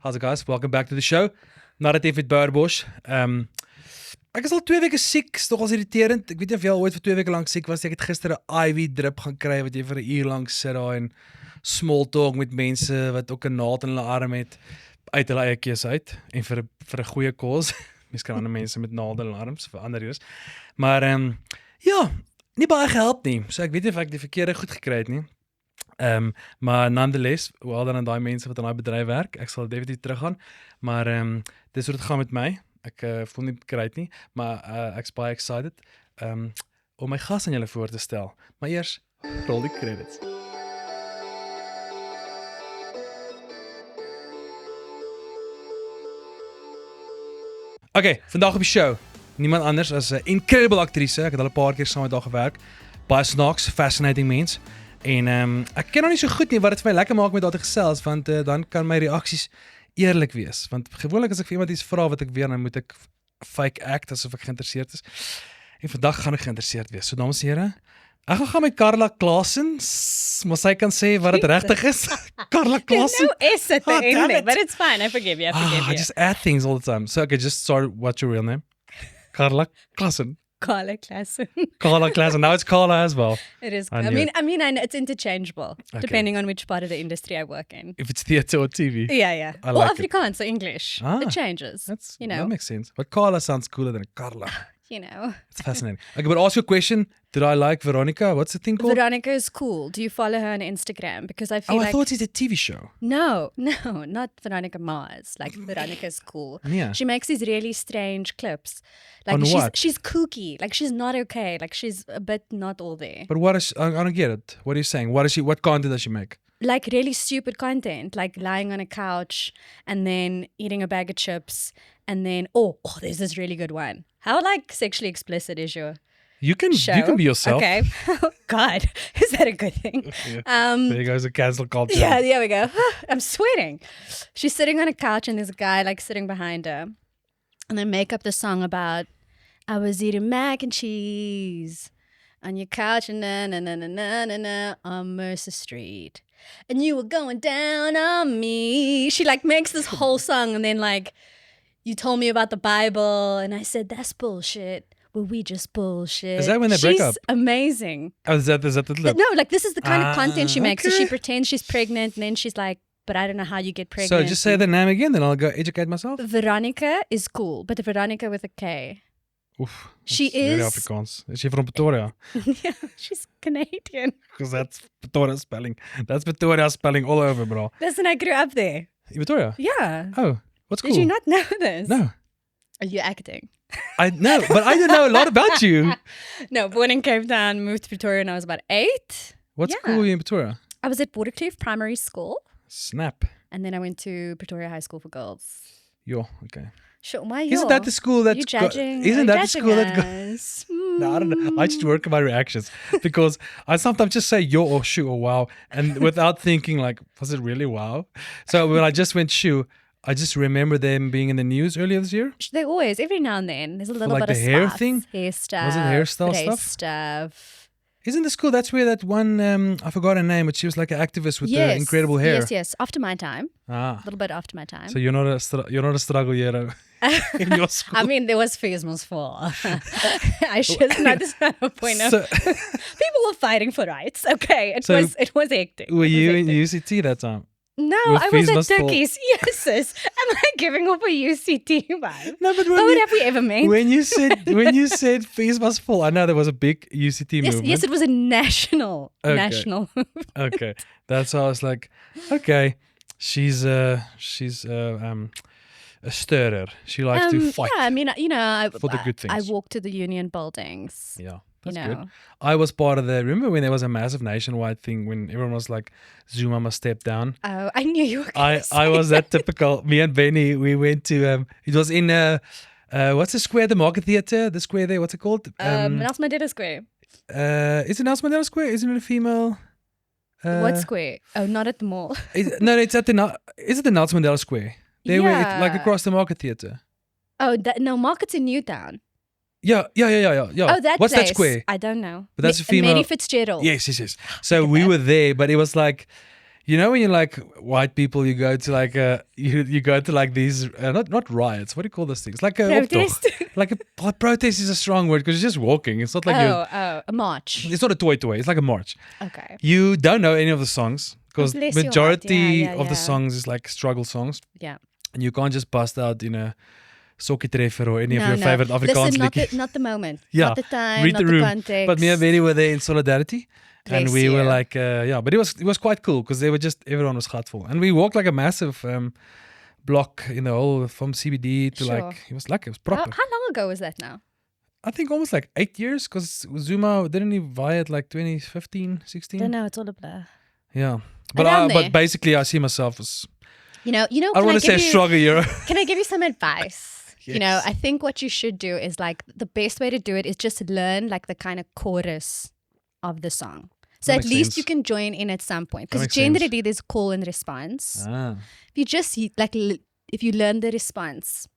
How's it guys? Welcome back to the show. Narratief met Bouwer Bosch. Ek is al 2 weke siek, is toch al irriterend. Ek weet nie of jy al ooit vir 2 weke lang siek was. Ek het gister 'n IV drip gaan kry wat jy vir 'n uur lank sit daar en small talk met mense wat ook 'n naald in hulle arm het uit hulle eie keuse uit en vir 'n goeie cause. Mens kan ander mense met naalde in hulle arms vir ander redes. Maar ja, nie baie gehelp nie. So ek weet nie of ek die verkeerde goed gekry het nie. Maar nonetheless, hoewel dan aan daai mense wat aan daai bedryf werk, ek sal definitief teruggaan, maar dis hoe dit gaan met my. Ek voel nie great nie, maar ek's baie excited om my gas aan julle voor te stel. Maar eers, rol die credits. Okay, vandag op die show, niemand anders as 'n incredible aktrise. Ek het al 'n paar keer saam met haar gewerk. Baie snaaks, fascinating mens. En ek ken nog nie so goed nie wat dit vir my lekker maak met haar te gesels, want dan kan my reaksies eerlik wees. Want gewoonlik as ek vir iemand iets vra wat ek weet, dan moet ek fake act asof ek geïnteresseerd is. En vandag gaan ek geïnteresseerd wees. So dames en here, ek gaan met Carla Classen, maar sy kan sê wat dit regtig is. Carla Classen. No S at the end, but it's fine. I forgive you. I just add things all the time. So okay, just start. What's your real name? Carla Classen. Carla Classen. Carla Classen. Now it's Carla as well. It is. I mean, it's interchangeable depending on which part of the industry I work in. If it's theatre or TV. Yeah. I Or like Afrikaans or English. It changes. That makes sense. But Carla sounds cooler than Carla. It's fascinating. Okay, but ask you a question. Did I like Veronica? What's the thing called? Veronica is cool. Do you follow her on Instagram? Because I feel I thought it's a TV show. No, not Veronica Mars. Like Veronica is cool. Yeah. She makes these really strange clips. Like On what? she's kooky. Like she's not okay. Like she's a bit not all there. But what is? I don't get it. What are you saying? What content does she make? Like really stupid content, like lying on a couch and then eating a bag of chips and then there's this really good one. How like sexually explicit is your You can be yourself. Okay. God, is that a good thing? There goes a cancel culture. Yeah, there we go. I'm sweating. She's sitting on a couch and there's a guy like sitting behind her. And they make up the song about I was eating mac and cheese on your couch and na on Mercer Street. And you were going down on me. She like makes this whole song and then like, you told me about the Bible and I said, that's bullshit. Well, we just bullshit. Is that when they break up? She's amazing. Oh, is that the clip? No, like this is the kind of content she makes. Okay. So she pretends she's pregnant and then she's like, but I don't know how you get pregnant. So just say the name again, then I'll go educate myself. Veronica is cool, but the Veronica with a K. Oof, she very is Afrikaans. Is she from Pretoria? Yeah, she's Canadian. Because that's Pretoria spelling. That's Pretoria spelling all over, bro. Listen, I grew up there. In Pretoria? Yeah. Oh, what's cool? Did you not know this? No. Are you acting? I know, but I don't know a lot about you. No, born in Cape Town, moved to Pretoria when I was about 8. What's cool in Pretoria? I was at Waterkloof Primary School. Snap. And then I went to Pretoria High School for Girls. Yo, okay. Sure, why Isn't that the school that's... You judging? Isn't that the school that... us? No, I don't know. I just work on my reactions because I sometimes just say yo or shoo or wow and without thinking like, was it really wow? So when I just went shoo, I just remember them being in the news earlier this year. They always, every now and then, there's a little like bit the of hair stuff. thing? Hair stuff. Was it hairstyle stuff? Isn't the school, that's where that one, I forgot her name, but she was like an activist with the incredible hair. Yes. After my time. A little bit after my time. So you're not a struggle hero in your school. I mean, there was Feesmans for. I should not. This is not a point of. People were fighting for rights. Okay, it was hectic. Were you in UCT that time? No, I was at Turkey's. Yes, sis. Am I giving up a UCT vibe? No, but what have we ever made? When you said fees must fall, I know there was a big UCT movement. Yes, it was a national movement. Okay, that's why I was like, okay, she's a stirrer. She likes to fight. Yeah, I mean, for the good things. I walked to the union buildings. Yeah. That's good. I was part of remember when there was a massive nationwide thing when everyone was like, Zuma must step down? Oh, I knew you were going to say I was that typical. Me and Benny, we went to, it was in, what's the square, the Market Theatre? The square there, what's it called? Nelson Mandela Square. Is it Nelson Mandela Square? Isn't it a female? What square? Oh, not at the mall. No, it's at is it the Nelson Mandela Square? There where like across the Market Theatre. Oh, no, Market's in Newtown. Yeah. Oh, that What's place? that square? I don't know. But that's a female. Mary Fitzgerald. Yes. So we were there, but it was like, You know when you're like white people, you go to like you go to like these not riots. What do you call those things? Like a Protest. protest is a strong word because you're just walking. It's not like a march. it's not a toy. It's like a march. Okay. You don't know any of the songs because Bless your heart. majority Yeah, of the yeah. songs is like struggle songs, Yeah. and you can't just bust out in a Sokkie Treffer or any of No, your no. favorite Afrikaans Listen, liedjies. not the moment. Yeah. Not the time, Read not the the room. context. But me and Benny were there in solidarity. And Bless we were you. like, but it was quite cool because everyone was gutful. And we walked like a massive block in the whole, from CBD to Sure. it was proper. How long ago was that now? I think almost like 8 years because Zuma didn't he vie at like 2015, 16? I don't know. It's all a blur. Yeah. But Around there. but basically I see myself as, You know. I don't can want to say a give you- struggle hero. Can I give you some advice? You know, Yes. I think what you should do is like the best way to do it is just learn like the kind of chorus of the song. So That at makes least sense. you can join in at some point. That Because makes sense. generally there's call and response. Ah. If you just if you learn the response,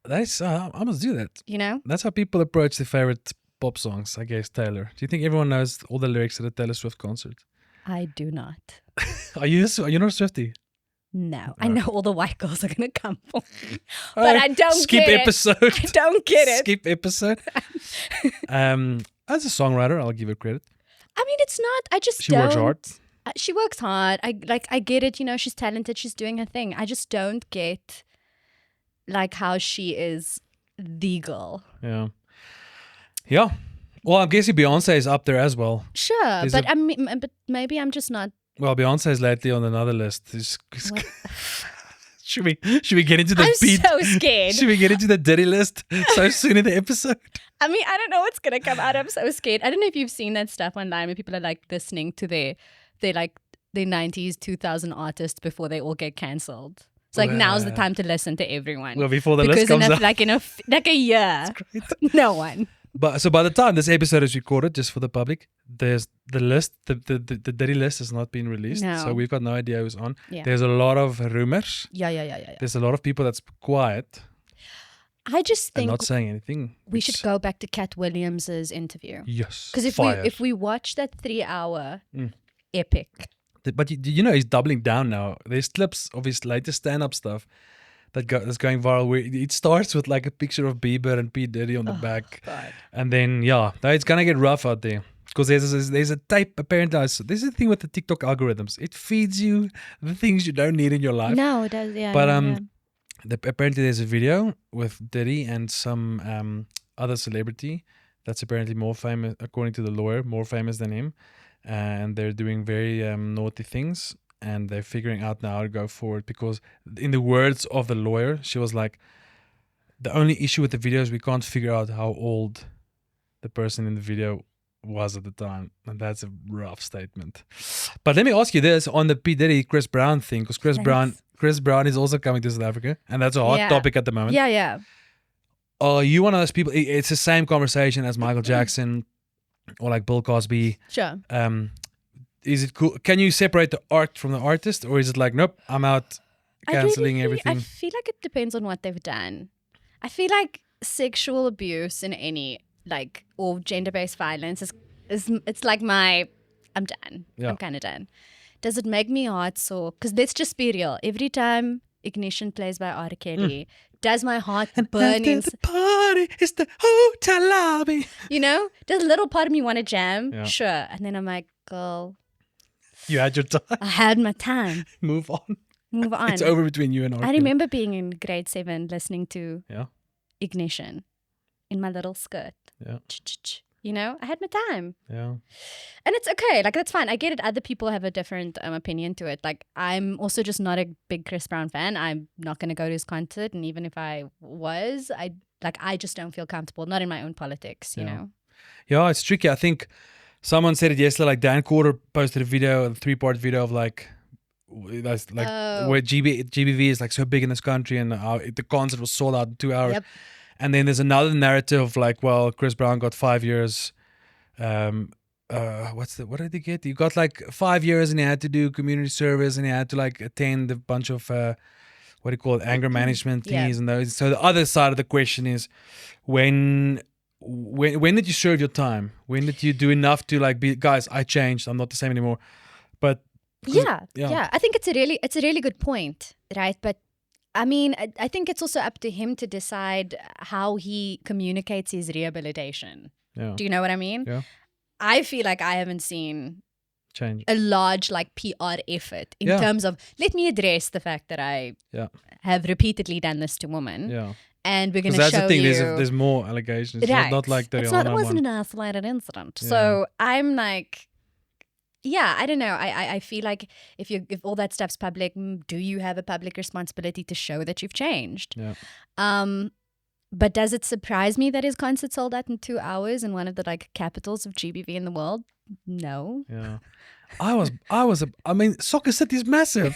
That's, I must do that. you know? That's how people approach their favorite pop songs, I guess, Taylor. Do you think everyone knows all the lyrics at a Taylor Swift concert? I do not. Are you not a Swiftie? No. I know all the white girls are going to come for me. But I don't Skip get episode. it. I don't get it. Skip episode. As a songwriter, I'll give her credit. I mean, it's not. I just She don't. works hard. She works hard. I get it. You know, she's talented. She's doing her thing. I just don't get like how she is the girl. Yeah. Yeah. Well, I'm guessing Beyonce is up there as well. Sure, There's but a- I mean, but maybe I'm just not. Well, Beyonce is lately on another list. Should we get into the I'm beat? so scared. Should we get into the dirty list so soon in the episode? I mean, I don't know what's gonna come out. I'm so scared. I don't know if you've seen that stuff online where people are like listening to their 90s, 2000 artists before they all get cancelled. It's like now's the time to listen to everyone. Well, before the because list comes in a, out. like in a year, no one. But so by the time this episode is recorded, just for the public, there's the list, the dirty list has not been released. No. So we've got no idea who's on. Yeah. There's a lot of rumors. Yeah. There's a lot of people that's quiet I just and think not saying anything. we should go back to Cat Williams's interview. Yes. Because if we watch that 3-hour epic, But you know he's doubling down now. There's clips of his latest stand-up stuff that's going viral where it starts with like a picture of Bieber and P. Diddy on the back. God. And then, now it's going to get rough out there. Because there's a tape, apparently. This is the thing with the TikTok algorithms. It feeds you the things you don't need in your life. no, it does. Yeah, But yeah. apparently there's a video with Diddy and some other celebrity that's apparently more famous, according to the lawyer, more famous than him. And they're doing very naughty things. And they're figuring out now how to go forward. Because in the words of the lawyer, she was like, the only issue with the video is we can't figure out how old the person in the video was at the time. And that's a rough statement. But let me ask you this on the P. Diddy, Chris Brown thing. Because Chris Brown is also coming to South Africa. And that's a hot topic at the moment. Yeah. Are you one of those people? It's the same conversation as Michael Jackson or like Bill Cosby. Sure. Is it cool? Can you separate the art from the artist? Or is it like, nope, I'm out cancelling everything? I feel like it depends on what they've done. I feel like sexual abuse in any like or gender-based violence is it's like I'm done. Yeah. I'm kind of done. Does it make me heart sore? Because let's just be real. Every time Ignition plays by R. Kelly, does my heart burn? The party is the hotel lobby. You know, does a little part of me want to jam? Yeah. Sure. And then I'm like, girl, You had your time. I had my time. Move on. Move on. It's over between you and R. I Kelly. remember being in grade 7 listening to Yeah. Ignition in my little skirt. Yeah. You know, I had my time. Yeah. And it's okay. Like, that's fine. I get it. Other people have a different opinion to it. Like, I'm also just not a big Chris Brown fan. I'm not going to go to his concert. And even if I was, I just don't feel comfortable. Not in my own politics, you know? Yeah, it's tricky. I think someone said it yesterday. Like Dan Quarter posted a 3-part video of like that's like where GBV is like so big in this country and the concert was sold out in 2 hours. Yep. And then there's another narrative of like, well, Chris Brown got 5 years. What did he get? He got like 5 years and he had to do community service and he had to like attend a bunch of what do you call it, anger management things and those. So the other side of the question is when did you serve your time? When did you do enough to like be, guys, I changed, I'm not the same anymore. But Yeah. I think it's a really good point, right? But I mean, I think it's also up to him to decide how he communicates his rehabilitation. Yeah. Do you know what I mean? Yeah. I feel like I haven't seen Change. a large like PR effort in terms of let me address the fact that I have repeatedly done this to women. Yeah. And we're going to Because show that's the thing. you. There's more allegations. It's not like the it Rihanna wasn't one. an isolated incident. Yeah. So I'm like, I don't know. I feel like if all that stuff's public, do you have a public responsibility to show that you've changed? Yeah. But does it surprise me that his concert sold out in 2 hours in one of the like capitals of GBV in the world? No. Yeah. I mean, Soccer City is massive.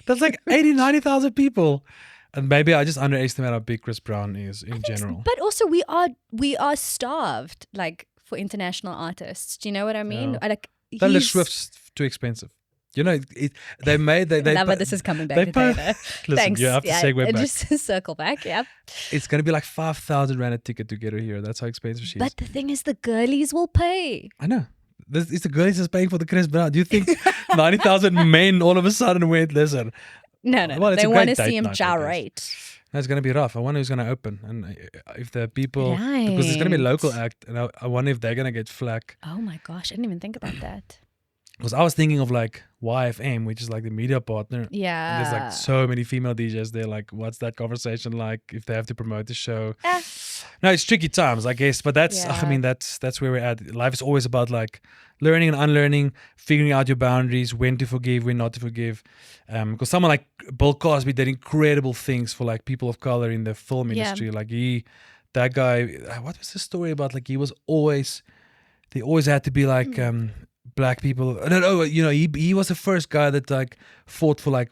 That's like 80, 90,000 people. And maybe I just underestimate how big Chris Brown is in general. But also we are starved like for international artists. Do you know what I mean? Yeah. Like Taylor Swift's too expensive. You know, they love how this is coming back to Taylor. Listen, Thanks. you have to segue back. Just circle back, yeah. It's going to be like 5,000 Rand a ticket to get her here. That's how expensive she is. But the thing is, the girlies will pay. I know. This is the girlies that's paying for the Chris Brown. Do you think 90,000 men all of a sudden went, listen? No. Well, they want to see him gyrate. That's going to be rough. I wonder who's going to open. And if the people... Because it's going to be a local act. And I wonder if they're going to get flack. Oh my gosh, I didn't even think about that. Because I was thinking of like YFM, which is like the media partner. Yeah. And there's like so many female DJs there. Like, what's that conversation like if they have to promote the show? No, it's tricky times, I guess. But that's, I mean, that's where we're at. Life is always about like learning and unlearning, figuring out your boundaries, when to forgive, when not to forgive. Because someone like Bill Cosby did incredible things for like people of color in the film industry. Like that guy, what was the story about? Like they always had to be like, black people. No, you know, he was the first guy that like fought for like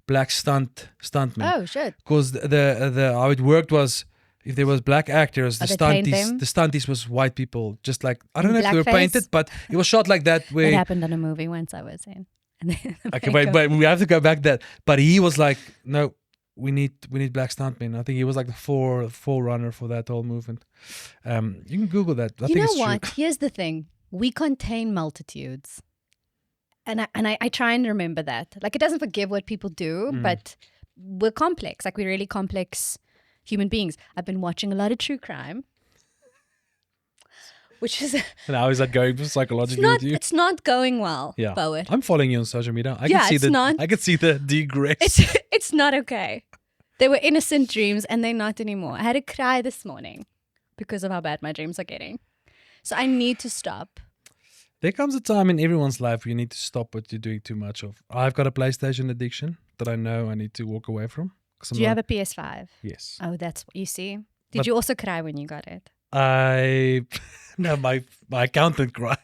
black stuntmen. Oh shit! Because the how it worked was if there was black actors, the stunties was white people. Just like I don't know if they were painted, but it was shot like that. Where it happened in a movie once I was in. Okay, but we have to go back that. But he was like, no, we need black stuntmen. I think he was like the forerunner for that whole movement. You can Google that. I think it's true. What? Here's the thing. We contain multitudes. And I try and remember that. Like, it doesn't forgive what people do, but we're complex. Like, we're really complex human beings. I've been watching a lot of true crime. Which is... And how is that going psychologically with you? It's not going well, yeah. Bouwer. I'm following you on social media. I can see the degress. It's not okay. They were innocent dreams and they're not anymore. I had to cry this morning because of how bad my dreams are getting. So I need to stop. There comes a time in everyone's life where you need to stop what you're doing too much of. I've got a PlayStation addiction that I know I need to walk away from. Do you have a PS5? Yes. Oh, that's what you see. Did you also cry when you got it? No, my accountant cried.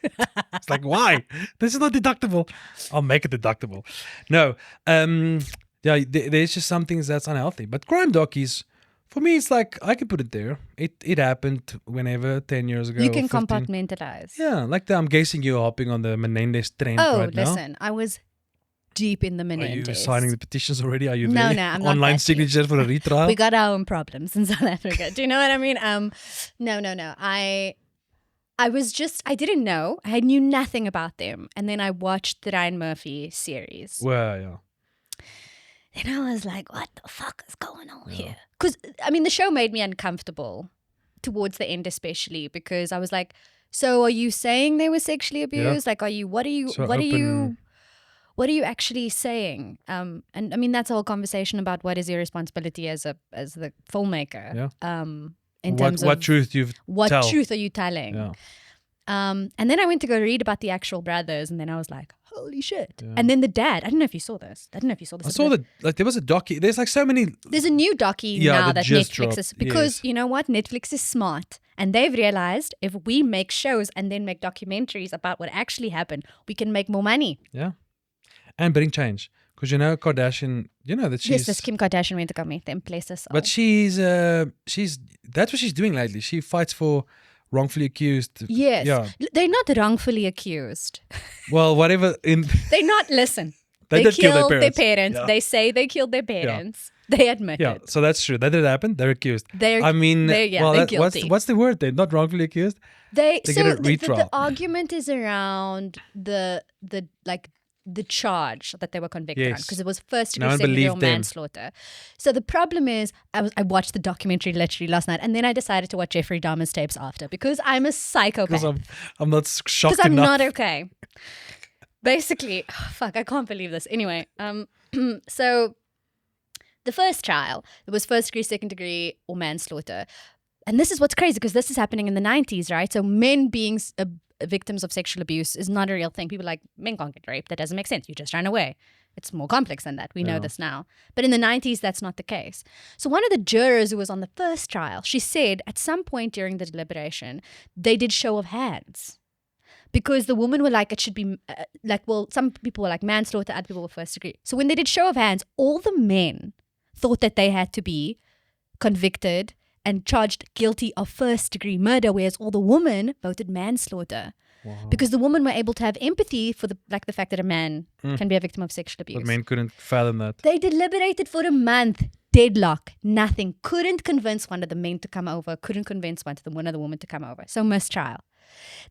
It's like, why? This is not deductible. I'll make it deductible. No. There's just some things that's unhealthy. But crime dockies, for me, it's like I can put it there. It happened whenever 10 years ago. You can compartmentalize. Yeah, like I'm guessing you're hopping on the Menendez trend right now. Oh, listen, I was deep in the Menendez. Are you signing the petitions already? Are you there? No, I'm not. Online signatures for a retrial? We got our own problems in South Africa. Do you know what I mean? No. I didn't know. I knew nothing about them. And then I watched the Ryan Murphy series. Well, yeah. Then I was like, what the fuck is going on here? Because, I mean, the show made me uncomfortable towards the end especially because I was like, so are you saying they were sexually abused? Yeah. Like, what are you actually saying? And I mean, that's a whole conversation about what is your responsibility as the filmmaker. Yeah. In terms of what truth truth are you telling? Yeah. And then I went to go read about the actual brothers, and then I was like, holy shit. Yeah. And then the dad, I don't know if you saw this. I saw there was a docu. There's like so many. There's a new docu now that Netflix is, because you know what? Netflix is smart. And they've realized if we make shows and then make documentaries about what actually happened, we can make more money. Yeah. And bring change. Because you know Kardashian, you know that she's... Yes, this Kim Kardashian went to go meet them, bless us all. But she's that's what she's doing lately. She fights for wrongfully accused. Yes. Yeah. They're not wrongfully accused. Well, whatever. They're not, listen. They did kill their parents. Yeah. They say they killed their parents. Yeah. They admit it. So that's true. That did happen. They're accused. They're guilty. What's the word? They're not wrongfully accused. They get a retrial. The argument is around the like the charge that they were convicted on, Yes. because it was first No degree, one second degree, or believed them. manslaughter. So the problem is, I watched the documentary literally last night, and then I decided to watch Jeffrey Dahmer's tapes after, because I'm a psychopath. Because I'm not shocked Because I'm enough. not okay. Basically, fuck, I can't believe this. Anyway, so the first trial, it was first degree, second degree, or manslaughter. And this is what's crazy, because this is happening in the 90s, right? So men being victims of sexual abuse is not a real thing. People are like, men can't get raped. That doesn't make sense. You just ran away. It's more complex than that. We know this now. But in the 90s, that's not the case. So one of the jurors who was on the first trial, she said at some point during the deliberation, they did show of hands. Because the women were like, it should be some people were like manslaughter, other people were first degree. So when they did show of hands, all the men thought that they had to be convicted and charged guilty of first degree murder, whereas all the women voted manslaughter. Wow. Because the women were able to have empathy for the fact that a man can be a victim of sexual abuse. But men couldn't fathom that. They deliberated for a month. Deadlock. Nothing. Couldn't convince one of the men to come over. Couldn't convince one of the women to come over. So mistrial.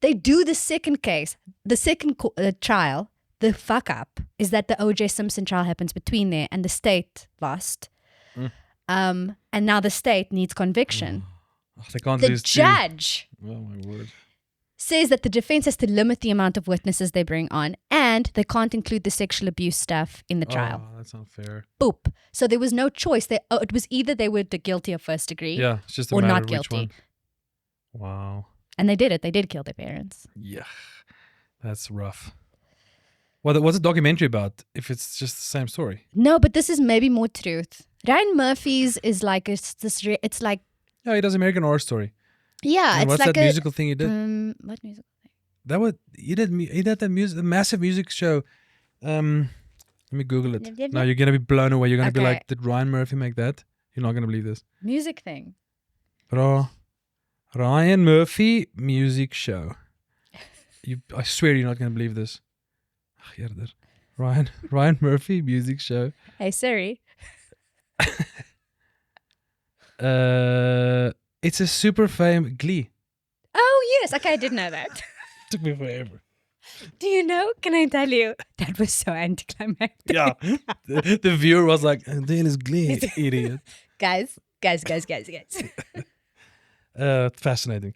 They do the second case. The second trial, the fuck up is that the O.J. Simpson trial happens between there, and the state lost. And now the state needs conviction. They can't The lose judge Oh my word. says that the defense has to limit the amount of witnesses they bring on, and they can't include the sexual abuse stuff in the trial. Oh, that's not fair. Boop. So there was no choice. It was either they were guilty of first degree Yeah, it's just a or matter not of which guilty. one. Wow. And they did it. They did kill their parents. Yeah, that's rough. What's a documentary about if it's just the same story? No, but this is maybe more truth. Ryan Murphy's is like it's like Yeah, he does American Horror Story. yeah, And it's what's like that musical thing you did? what musical thing? That was he did that music, the massive music show. Let me Google it. No, you're gonna be blown away. You're gonna be Okay. like, did Ryan Murphy make that? You're not gonna believe this. Music thing. Ryan Murphy music show. I swear you're not gonna believe this. Ach, eerder. Ryan Murphy music show. Hey Siri. It's a super fame Glee. Oh yes, okay, I did know that. Took me forever. Do you know? Can I tell you? That was so anticlimactic. Yeah, the viewer was like, "Then is Glee, idiot." Guys. Fascinating.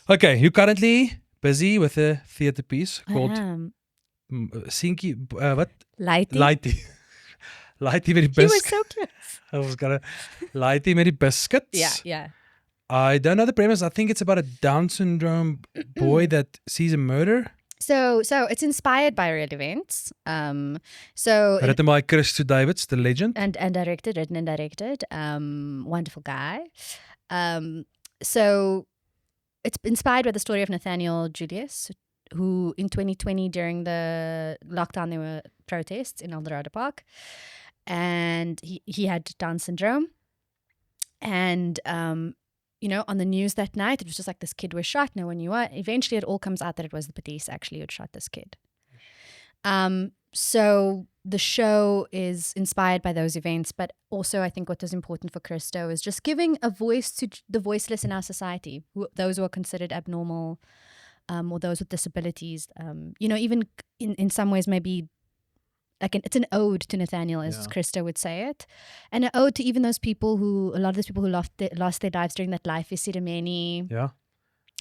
Okay, you're currently busy with a theatre piece called Sinky. What? Lighty. Lighty. Lighty met die He was biscuits. so close. I was gonna Lighty met die biscuits. Yeah. I don't know the premise. I think it's about a Down syndrome boy that sees a murder. So it's inspired by real events. Written by Christo Davids, the legend. And written and directed. Wonderful guy. So it's inspired by the story of Nathaniel Julius, who in 2020 during the lockdown there were protests in Eldorado Park, and he had Down syndrome, and on the news that night it was just like this kid was shot. No one knew what. Eventually it all comes out that it was the police actually who had shot this kid. So the show is inspired by those events, but also I think what was important for Christo is just giving a voice to the voiceless in our society, those who are considered abnormal, or those with disabilities. Even in some ways maybe like it's an ode to Nathaniel, as Christo would say it, and an ode to even a lot of those people who lost their lives during that life Isidameni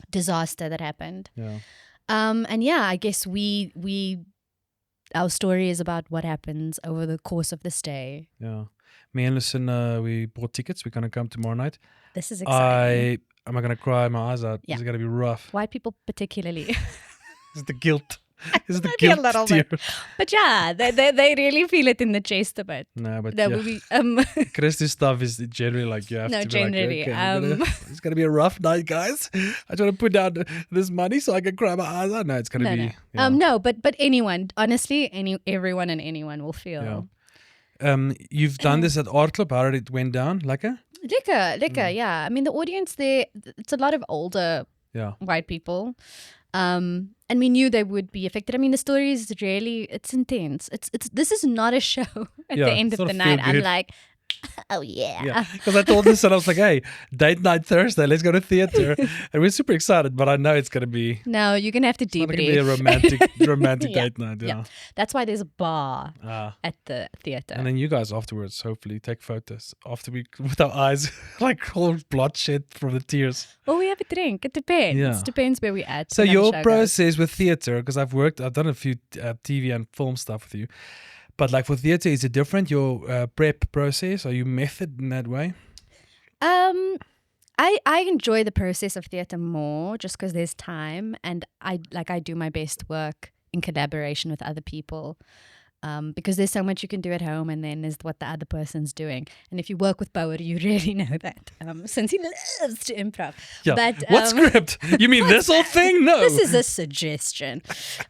disaster that happened. Yeah. I guess our story is about what happens over the course of this day. Yeah. Me and Listen, we bought tickets. We're going to come tomorrow night. This is exciting. Am I going to cry my eyes out? Yeah. Is it going to be rough? White people particularly. Is it the guilt? Is it the Maybe a guilt? little bit. But yeah, they really feel it in the chest a bit. No, but That yeah. will be Chris's stuff is generally like you have No, to be generally, like, okay, it's going to be a rough night, guys. I just want to put down this money so I can cry my eyes out. No, it's going to be... no. No, but anyone, honestly, everyone and anyone will feel. Yeah. You've done this at Art Club. How did it went down? Lekker? Lekker, yeah. I mean, the audience there, it's a lot of older white people. And we knew they would be affected. I mean, the story is really, it's intense. This is not a show at the end of the night. I'm like, Oh, yeah. Yeah, because I told this and I was like, hey, date night Thursday, let's go to theater. And we're super excited, but I know it's going to be, No, you're going to have to it's not going to be a debrief. romantic Yeah, date night. Yeah. That's why there's a bar Ah. at the theater. And then you guys afterwards, hopefully, take photos after we, with our eyes like all bloodshed from the tears. Or we have a drink. It depends. Yeah. Depends where we're at. So and how the your show goes. process with theater, because I've done a few TV and film stuff with you, but like for theater, is it different? Your prep process, are you method in that way? I enjoy the process of theater more just because there's time, and I do my best work in collaboration with other people. Because there's so much you can do at home, and then there's what the other person's doing. And if you work with Bouwer, you really know that, since he loves to improv. Yeah. But, what script? You mean this whole thing? No. This is a suggestion.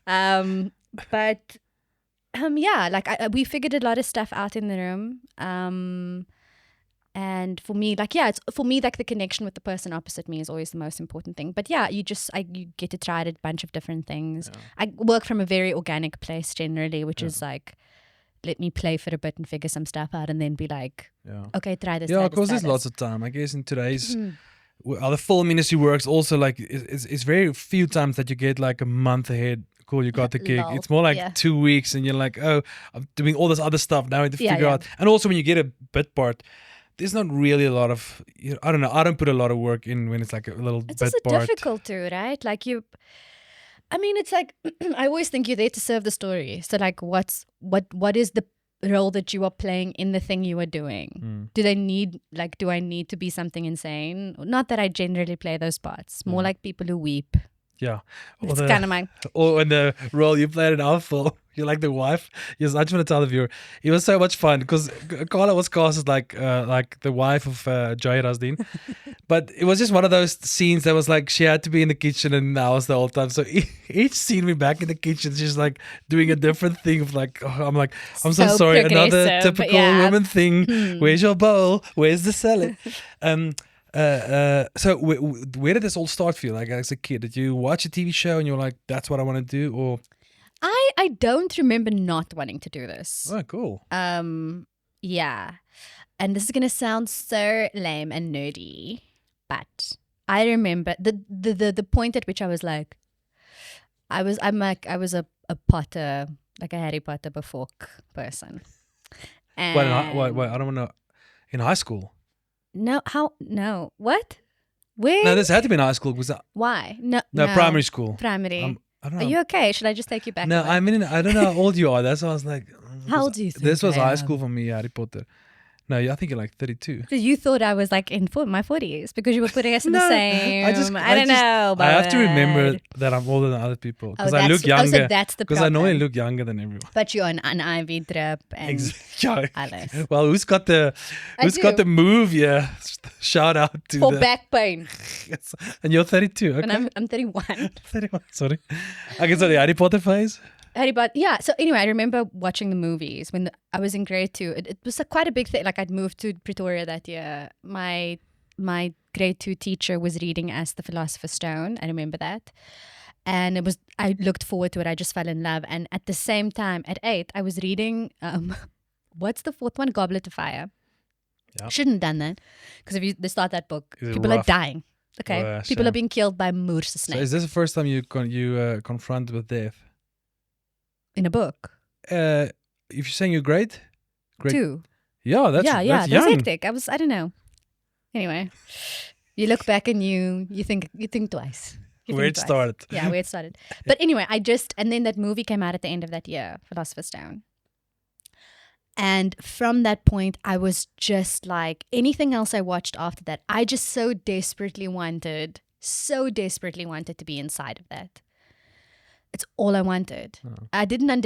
Yeah, like we figured a lot of stuff out in the room. And for me, like, yeah, it's for me, like the connection with the person opposite me is always the most important thing. But yeah, you get to try a bunch of different things. Yeah. I work from a very organic place generally, which is like, let me play for a bit and figure some stuff out, and then be like, okay, try this. Yeah, of course, there's lots of time. I guess in today's how the film industry works, also like it's very few times that you get like a month ahead. Cool, you got the gig. Lol. It's more like 2 weeks, and you're like, oh, I'm doing all this other stuff now. I have to figure out. And also, when you get a bit part, there's not really a lot of, I don't know. I don't put a lot of work in when it's like a little It's bit also part. difficult too, right? Like it's like I always think you're there to serve the story. So like, what is the role that you are playing in the thing you are doing? Do I need to be something insane? Not that I generally play those parts. More like people who weep. Yeah. It's kind of my. Or in the role you played in our film, you're like the wife. Yes, I just want to tell the viewer, it was so much fun because Carla was cast as like the wife of Jay Rasdeen. But it was just one of those scenes that was like she had to be in the kitchen and in the house the whole time. So each scene we back in the kitchen, she's like doing a different thing of like, I'm so sorry, another typical women thing. Where's your bowl? Where's the salad? So where did this all start for you? Like as a kid, did you watch a TV show and you're like, that's what I want to do? Or I don't remember not wanting to do this. oh, cool. Yeah, and this is gonna sound so lame and nerdy, but I remember the point at which I was like, I was a Potter, like a Harry Potter book person. And Wait, I don't want to. In high school? No, how? No, what? Where? No, this had to be in high school. Was that? Why? No, Primary school. Primary. I don't know. Are you okay? Should I just take you back? No, I mean, I don't know how old you are. That's why I was like, how old do you think this was I high am? school for me, Harry Potter. No, I think you're like 32. You thought I was like in my 40s because you were putting us in the same. I don't know. I have to remember that I'm older than other people because I look younger. So that's the because I normally look younger than everyone. But you're an Ivy drip and alles. Well, who's got the move? Yeah, shout out to for back pain. Yes. And you're 32. Okay. And I'm 31. 31. Sorry. Okay, so the Harry Potter phase. Harry Potter. Yeah. So anyway, I remember watching the movies when I was in grade 2. It was quite a big thing. Like I'd moved to Pretoria that year. My grade 2 teacher was reading us The Philosopher's Stone. I remember that. And I looked forward to it. I just fell in love. And at the same time, at 8, I was reading, what's the fourth one? Goblet of Fire. Yep. Shouldn't have done that. Because if they start that book, people are dying. Okay? People are being killed by moose snakes. So is this the first time you confronted with death? In a book? If you're saying you're grade 2. Yeah, that's young. That's hectic. I don't know. Anyway, you look back and you think twice. Where it started. Yeah, where it started. But anyway, and then that movie came out at the end of that year, Philosopher's Stone. And from that point, I was just like, anything else I watched after that, I just so desperately wanted to be inside of that. It's all I wanted. Oh. I didn't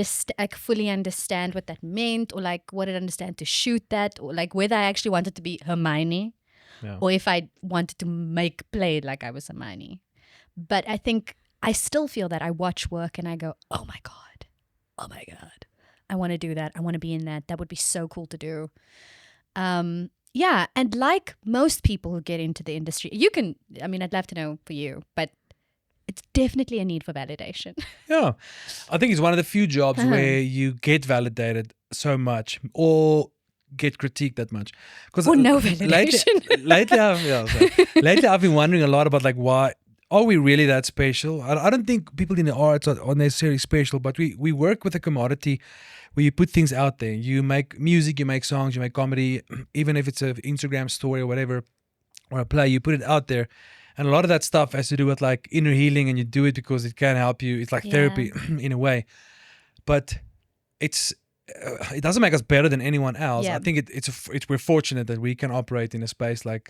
fully understand what that meant, or like what I'd understand to shoot that, or like whether I actually wanted to be Hermione, or if I wanted to play like I was Hermione. But I think I still feel that I watch work and I go, oh my God, I want to do that. I want to be in that. That would be so cool to do. Yeah, and like most people who get into the industry, I'd love to know for you, but it's definitely a need for validation. Yeah. I think it's one of the few jobs where you get validated so much, or get critiqued that much. Because Or no validation. lately I've been wondering a lot about like why are we really that special? I don't think people in the arts are necessarily special, but we work with a commodity where you put things out there. You make music, you make songs, you make comedy, even if it's an Instagram story or whatever, or a play, you put it out there. And a lot of that stuff has to do with like inner healing, and you do it because it can help you. It's like therapy in a way. But it doesn't make us better than anyone else. I think we're fortunate that we can operate in a space like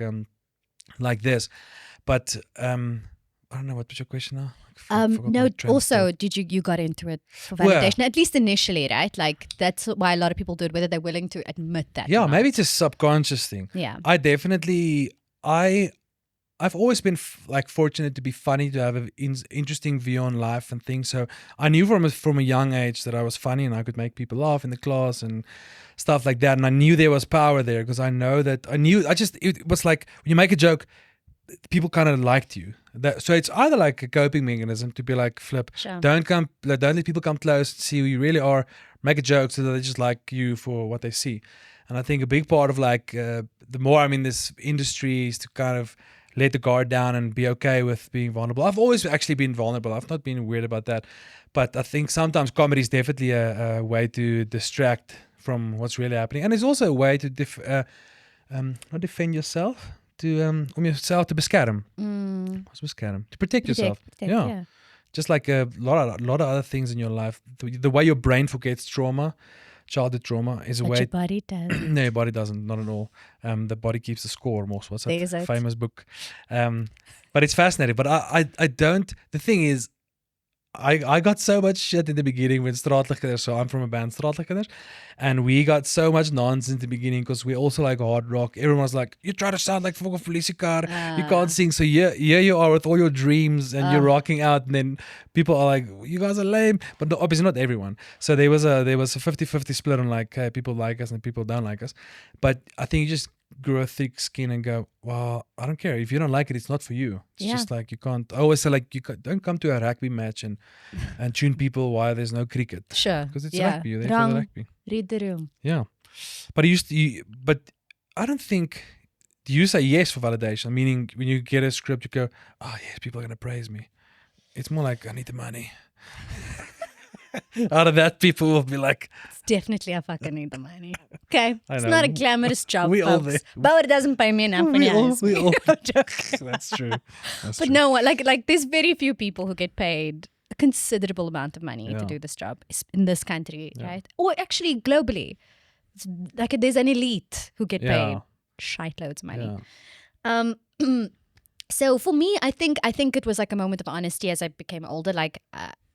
this. But I don't know, what was your question now? No, also, you got into it for validation, at least initially, right? Like that's why a lot of people do it, whether they're willing to admit that. Yeah, maybe it's a subconscious thing. Yeah. I've always been like fortunate to be funny, to have an interesting view on life and things. So I knew from a young age that I was funny and I could make people laugh in the class and stuff like that. And I knew there was power there because it was like when you make a joke, people kind of liked you. So it's either like a coping mechanism to be like, flip, Sure. don't let people come close and see who you really are. Make a joke so that they just like you for what they see. And I think a big part of like the more I'm in this industry is to kind of let the guard down and be okay with being vulnerable. I've always actually been vulnerable. I've not been weird about that. But I think sometimes comedy is definitely a way to distract from what's really happening. And it's also a way to not defend yourself, om jezelf te beschermen. What's beschermen? To protect yourself. Yeah. Just like a lot of other things in your life. The way your brain forgets trauma, childhood trauma, is a But way. your body does. No, your body doesn't, not at all. The body keeps the score. Most what's that famous book? But it's fascinating. But I don't. The thing is, I got so much shit in the beginning with Straatligkinders. So I'm from a band, Straatligkinders, and we got so much nonsense in the beginning because we also like hard rock. Everyone was like, "You try to sound like fucking Felicikar, you can't sing." So here you are with all your dreams and you're rocking out, and then people are like, "You guys are lame," but obviously not everyone. So there was a 50-50 split on like, hey, people like us and people don't like us. But I think you just grow a thick skin and go, well, I don't care if you don't like it, it's not for you. It's just like you can't. I always say like don't come to a rugby match and tune people while there's no cricket. Sure, because it's rugby. You're there for the rugby. Read the room. Yeah, but but I don't think. Do you say yes for validation? Meaning when you get a script, you go, oh yes, people are gonna praise me. It's more like I need the money. Out of that, people will be like, it's definitely a fucking need the money. Okay, it's know. not a glamorous job, We all folks. Bouwer doesn't pay me enough. we all. That's true. But no, like there's very few people who get paid a considerable amount of money to do this job in this country, right? Or actually globally. It's like there's an elite who get paid shite loads of money. Yeah. So for me, I think it was like a moment of honesty as I became older. Like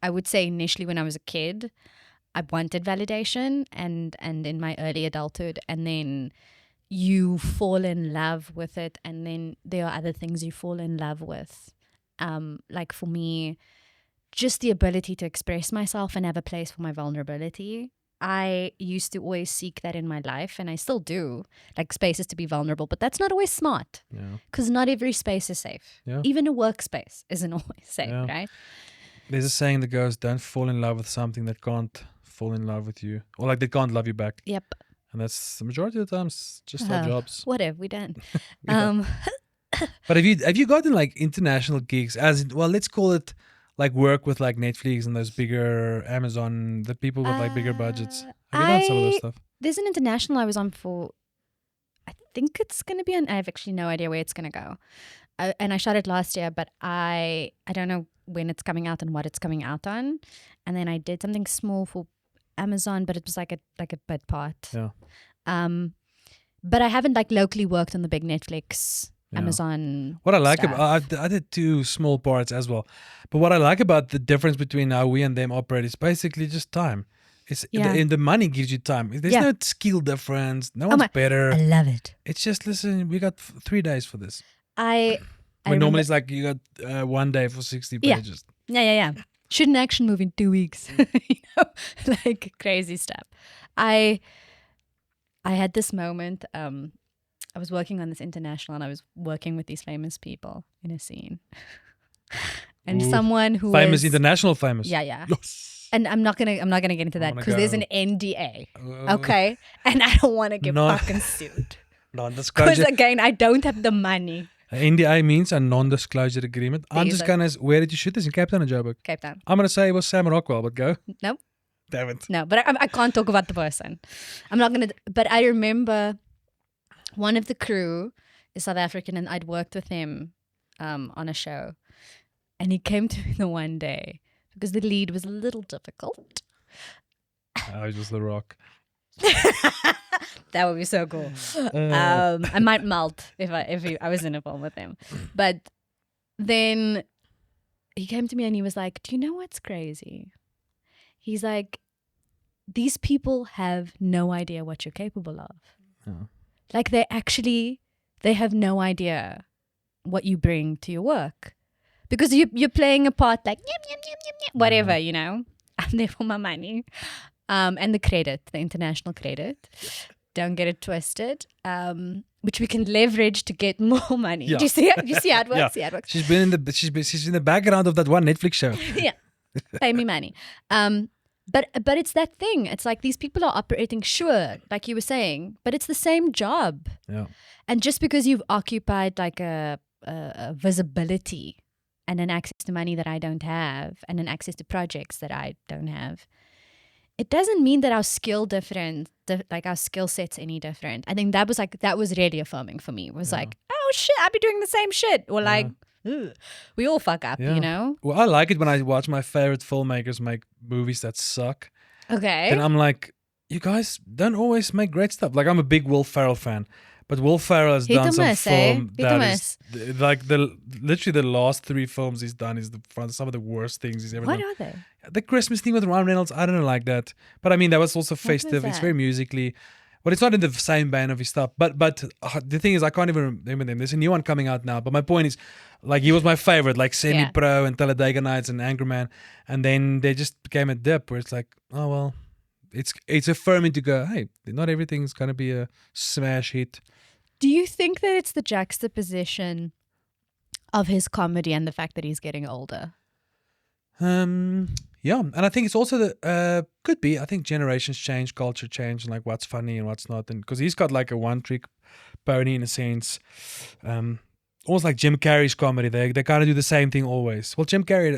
I would say initially when I was a kid, I wanted validation, and in my early adulthood, and then you fall in love with it, and then there are other things you fall in love with. Like for me, just the ability to express myself and have a place for my vulnerability. I used to always seek that in my life, and I still do, like spaces to be vulnerable, but that's not always smart because not every space is safe. Yeah. Even a workspace isn't always safe, right? There's a saying that goes, don't fall in love with something that can't fall in love with you, or like they can't love you back. Yep. And that's the majority of the times just our jobs. What have we done? But have you gotten like international gigs, as in, well, let's call it like work with like Netflix and those bigger Amazon, the people with like bigger budgets? Have you done some of those stuff? There's an international I was on for, I think it's going to be on, I have actually no idea where it's going to go. And I shot it last year, but I don't know when it's coming out and what it's coming out on. And then I did something small for Amazon, but it was like a bit part. Yeah. But I haven't like locally worked on the big Netflix, Amazon. What I like about I did 2 small parts as well. But what I like about the difference between how we and them operate is basically just time. It's the money gives you time. There's no skill difference. No one's better. I love it. It's just, listen, we got 3 days for this. I normally it's like you got 1 day for 60 pages. Yeah. Shoot an action movie in 2 weeks. Like crazy stuff. I had this moment. I was working on this international, and I was working with these famous people in a scene. And someone who famous, was international famous. Yeah. Yes. and I'm not gonna get into that wanna because there's go. an NDA, okay, and I don't want to get Non- fucking sued because Non-disclosure. again, I don't have the money. NDA means a non-disclosure agreement. I'm There just is gonna ask, where did you shoot this? In Cape Town or Joburg? Cape Town. I'm gonna say it was Sam Rockwell, but go. No, Damn it. no, but I can't talk about the person. I'm not gonna. But I remember one of the crew is South African, and I'd worked with him on a show, and he came to me the one day because the lead was a little difficult. Oh, it was The Rock. That would be so cool. I might melt if I was in a film with him. But then he came to me and he was like, "Do you know what's crazy?" He's like, "These people have no idea what you're capable of. Oh. Like they have no idea what you bring to your work because you're playing a part like whatever, you know. I'm there for my money." And the credit, the international credit. Don't get it twisted. Which we can leverage to get more money. Yeah. Do you see it? You see how it works? Yeah. See how it works? She's in the background of that one Netflix show. Yeah. Pay me money. But it's that thing. It's like these people are operating, sure, like you were saying, but it's the same job. Yeah. And just because you've occupied like a visibility and an access to money that I don't have and an access to projects that I don't have, it doesn't mean that our skill like our skill set's any different. I think that was really affirming for me. It was like, oh shit, I'd be doing the same shit. Or like, ugh, we all fuck up, Yeah. you know? Well, I like it when I watch my favorite filmmakers make movies that suck. Okay. Then I'm like, you guys don't always make great stuff. Like, I'm a big Will Ferrell fan. But Will Ferrell has Hit done or some miss, eh? film Hit or that miss. is like literally the last 3 films he's done is some of the worst things he's ever What done. are they? The Christmas theme with Ryan Reynolds, I don't like that. But I mean, that was also was festive. It's that? very musically. But it's not in the same vein of his stuff. But the thing is, I can't even remember them. There's a new one coming out now. But my point is, like, he was my favorite, like Semi-Pro and Talladega Nights and Anchorman. And then they just became a dip where it's like, oh, well, it's affirming to go, hey, not everything's going to be a smash hit. Do you think that it's the juxtaposition of his comedy and the fact that he's getting older? Yeah, and I think it's also could be. I think generations change, culture change, and like what's funny and what's not. And because he's got like a one-trick pony in a sense, almost like Jim Carrey's comedy. They kind of do the same thing always. Well, Jim Carrey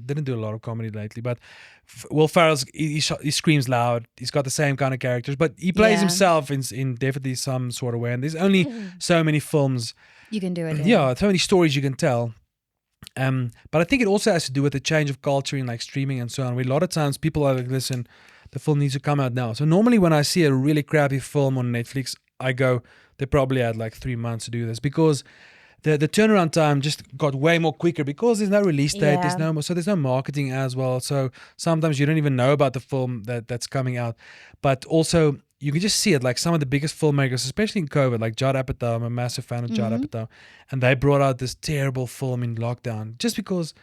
didn't do a lot of comedy lately, but Will Ferrell's he screams loud. He's got the same kind of characters, but he plays himself in definitely some sort of way. And there's only so many films. You can do it. Yeah, so many stories you can tell. But I think it also has to do with the change of culture in like streaming and so on. Where a lot of times people are like, listen, the film needs to come out now. So normally when I see a really crappy film on Netflix, I go, they probably had like 3 months to do this because the turnaround time just got way more quicker because there's no release date, Yeah. there's no marketing as well. So sometimes you don't even know about the film that's coming out. But also you can just see it, like some of the biggest filmmakers, especially in COVID, like Judd Apatow. I'm a massive fan of Judd Apatow, and they brought out this terrible film in lockdown just because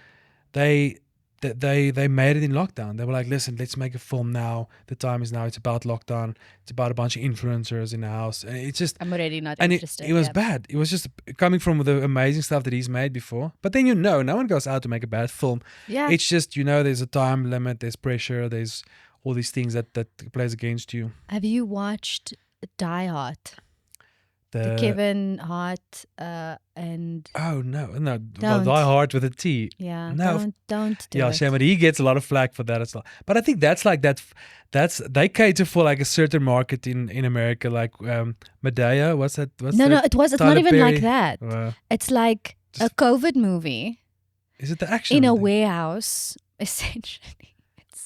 they made it in lockdown. They were like, listen, let's make a film now. The time is now. It's about lockdown. It's about a bunch of influencers in the house. And it's just, I'm already not and interested. it was bad. It was just coming from the amazing stuff that he's made before. But then no one goes out to make a bad film. Yeah. It's just, there's a time limit, there's pressure, there's all these things that plays against you. Have you watched Die Hard? The Kevin Hart and Oh no, well, Don't. Die Hard with a T. yeah, No. don't do Yeah, it. shame, but he gets a lot of flack for that as well. But I think that's they cater for like a certain market in America, like Medea. What's that? It's It's Tyler not even Perry. like that. It's like a COVID movie Is it the action? in a thing? warehouse, essentially.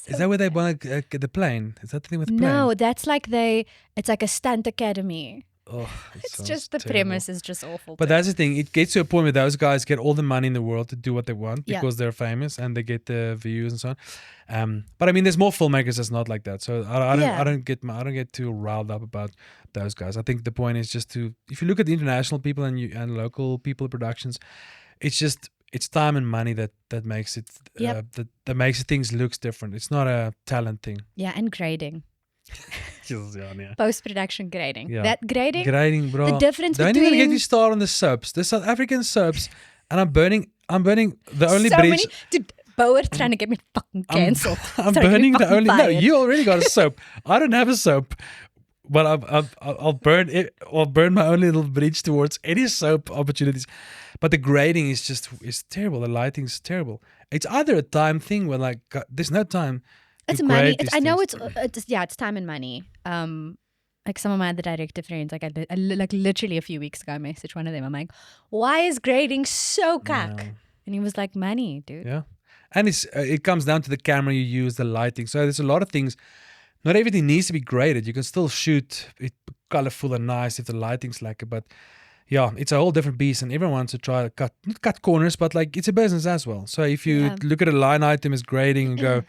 Is that where they want to get the plane? Is that the thing with the plane? No, that's like it's like a stunt academy. Oh, It's just the premise is just awful. But too. that's the thing. It gets to a point where those guys get all the money in the world to do what they want Yeah. because they're famous and they get the views and so on. But I mean, there's more filmmakers that's not like that. So I don't get too riled up about those guys. I think the point is just if you look at the international people and local people productions, it's time and money that makes it that makes things looks different. It's not a talent thing. Yeah, and grading. Yeah. Post-production grading. Yeah. That grading, Grading, bro. the difference Don't even get between me started on the soaps. The South African soaps, and I'm burning the only so bridge. many. Dude, Bouwer trying to get me fucking cancelled. I'm Trying to get me burning the fucking only. No, fired. you already got a soap. I don't have a soap, but I'll burn it. I'll burn my own little bridge towards any soap opportunities. But the grading is terrible. The lighting is terrible. It's either a time thing where like God, there's no time. to It's money. grade these I know things. it's time and money. Like some of my other director friends, like like literally a few weeks ago, I messaged one of them. I'm like, why is grading so cack? Yeah. And he was like, money, dude. Yeah, and it comes down to the camera you use, the lighting. So there's a lot of things. Not everything needs to be graded. You can still shoot it colorful and nice if the lighting's like it. But yeah, it's a whole different beast, and everyone wants to try to not cut corners, but like it's a business as well. So if you Yeah. look at a line item as grading and go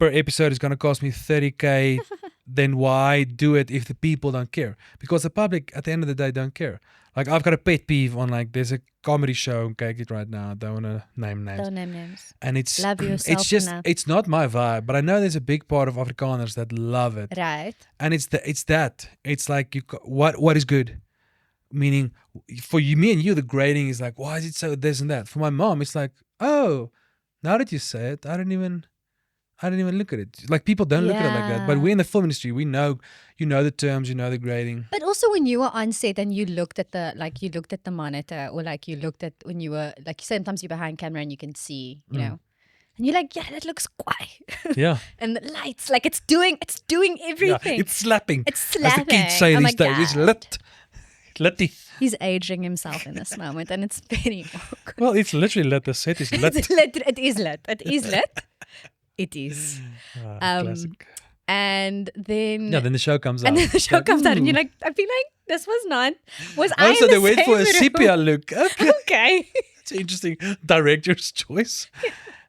per episode is going to cost me 30K, then why do it if the people don't care? Because the public at the end of the day don't care. Like I've got a pet peeve on like there's a comedy show on Cake It right now. I don't want to name names. Don't name names. And it's Love yourself it's just enough. it's not my vibe, but I know there's a big part of Afrikaners that love it. Right. And it's like what is good, meaning for you, me and you, the grading is like, why is it so this and that? For my mom, it's like, oh, now that you say it, I didn't even look at it. Like people don't look at it like that, but Yeah. we in the film industry, we know, you know the terms, you know the grading. But also when you were on set and you looked at the monitor, or like you looked at when you were like sometimes you're behind camera and you can see, you know. And you're like, yeah, that looks quiet. Yeah, And the lights, like it's doing everything. yeah, it's slapping. It's As the slapping. kids say Oh my these days, it's God. lit, litty. He's aging himself in this moment, and it's very awkward. Well, it's literally lit. The set is lit. It's lit. It is lit. It is lit. It is. Classic. And then Yeah, then the show comes out. and then the show Like, comes out, and ooh. you're like, I feel like this was not. Was I? Oh, so in they the went for a same room? sepia look. Okay. Okay. It's an interesting director's choice.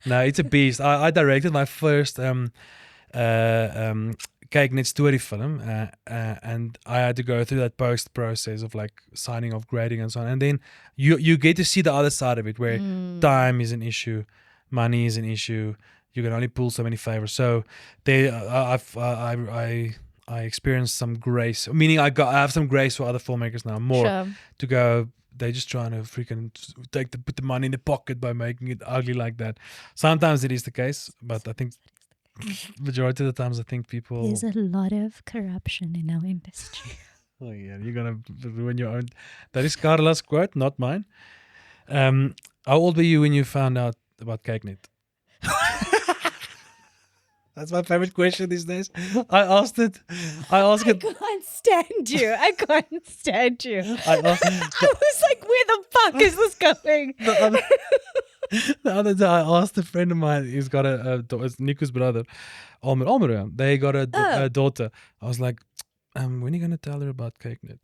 No, it's a beast. I directed my first Cake Net story film, and I had to go through that post process of like signing off, grading, and so on. And then you get to see the other side of it, where time is an issue, money is an issue. You can only pull so many favors. So I experienced some grace. Meaning I have some grace for other filmmakers now. More Sure. to go. They're just trying to freaking put the money in the pocket by making it ugly like that. Sometimes it is the case, but I think majority of the times I think people. There's a lot of corruption in our industry. Oh yeah, you're gonna ruin your own. That is Carla's quote, not mine. How old were you when you found out about CakeNet? That's my favorite question these days. I asked it. I can't stand you. I can't stand you. I I was like, where the fuck is this going? the other day, I asked a friend of mine. He's got it's Nico's brother, Almer. They got a daughter. I was like, when are you gonna tell her about CakeNet?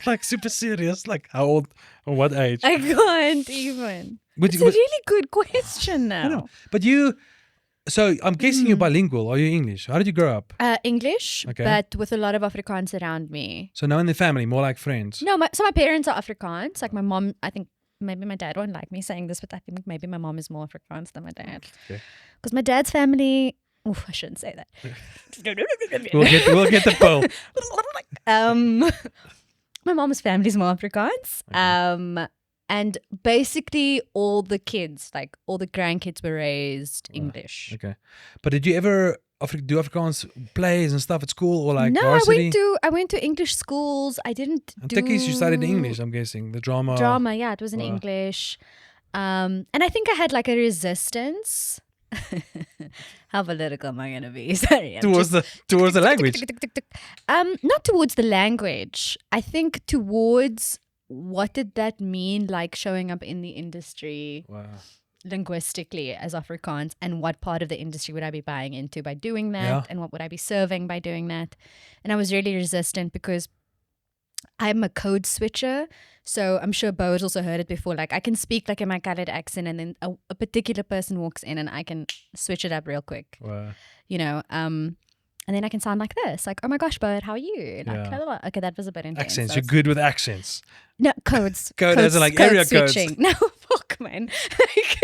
Like super serious. Like how old or what age? I can't even. But It's a really good question now. I know. But you. So I'm guessing you're bilingual. Are you English? How did you grow up? English, Okay. but with a lot of Afrikaans around me. So now in the family, more like friends. No, my parents are Afrikaans. Like my mom, I think maybe my dad won't like me saying this, but I think maybe my mom is more Afrikaans than my dad. Okay. Because my dad's family, I shouldn't say that. We'll get the poll. My mom's family is more Afrikaans. And basically all the kids, like all the grandkids were raised English. Okay. But did you ever do Afrikaans plays and stuff at school or like No, varsity? I went to English schools. I didn't And do Tikkies, you studied English, I'm guessing. The drama. drama. Yeah, it was in Wow. English. And I think I had like a resistance. How political am I gonna be? Sorry. I'm Towards the language. Not towards the language. I think towards what did that mean, like showing up in the industry Wow. linguistically as Afrikaans, and what part of the industry would I be buying into by doing that, Yeah. and what would I be serving by doing that? And I was really resistant because I'm a code switcher. So I'm sure Bo's also heard it before. Like I can speak like in my colored accent, and then a particular person walks in and I can switch it up real quick, Wow. you know. And then I can sound like this, like, oh my gosh, Bo, how are you? Like, Yeah. blah, blah, blah. Okay, that was a bit intense. Accents. So You're good with accents. no, codes. Code as in, like, area codes. switching. No, fuck, man. Like,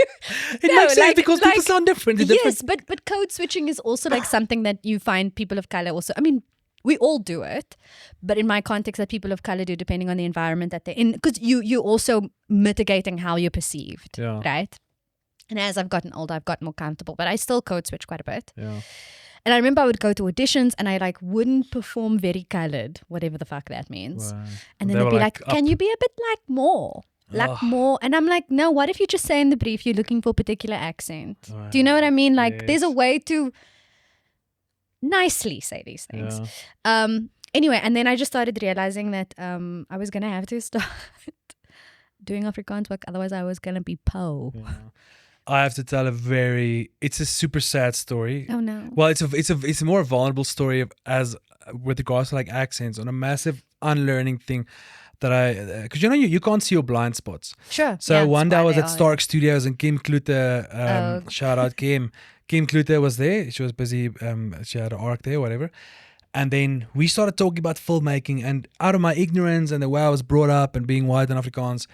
It makes sense because people sound different. in different. Yes, but code switching is also like something that you find people of color also. I mean, we all do it, but in my context, that people of color do, depending on the environment that they're in, because you're also mitigating how you're perceived, Yeah. right? And as I've gotten older, I've gotten more comfortable, but I still code switch quite a bit. Yeah. And I remember I would go to auditions and I like wouldn't perform very colored, whatever the fuck that means. Wow. And then They they'd were be like, like, can you be a bit like more? Like more. And I'm like, no, what if you just say in the brief you're looking for a particular accent? Wow. Do you know what I mean? Like there's a Yes. way to nicely say these things. Yeah. Anyway, and then I just started realizing that I was going to have to start doing Afrikaans work. Otherwise I was going to be po. Yeah. I have to tell it's a super sad story. Oh no. Well, it's a more vulnerable story as with regards to like accents on a massive unlearning thing that because you can't see your blind spots. Sure. So yeah, one that's day I why was they at are. Stark Studios and Kim Klute, shout out Kim. Kim Klute was there. She was busy. She had an arc there, whatever. And then we started talking about filmmaking. And out of my ignorance and the way I was brought up and being white and Afrikaans,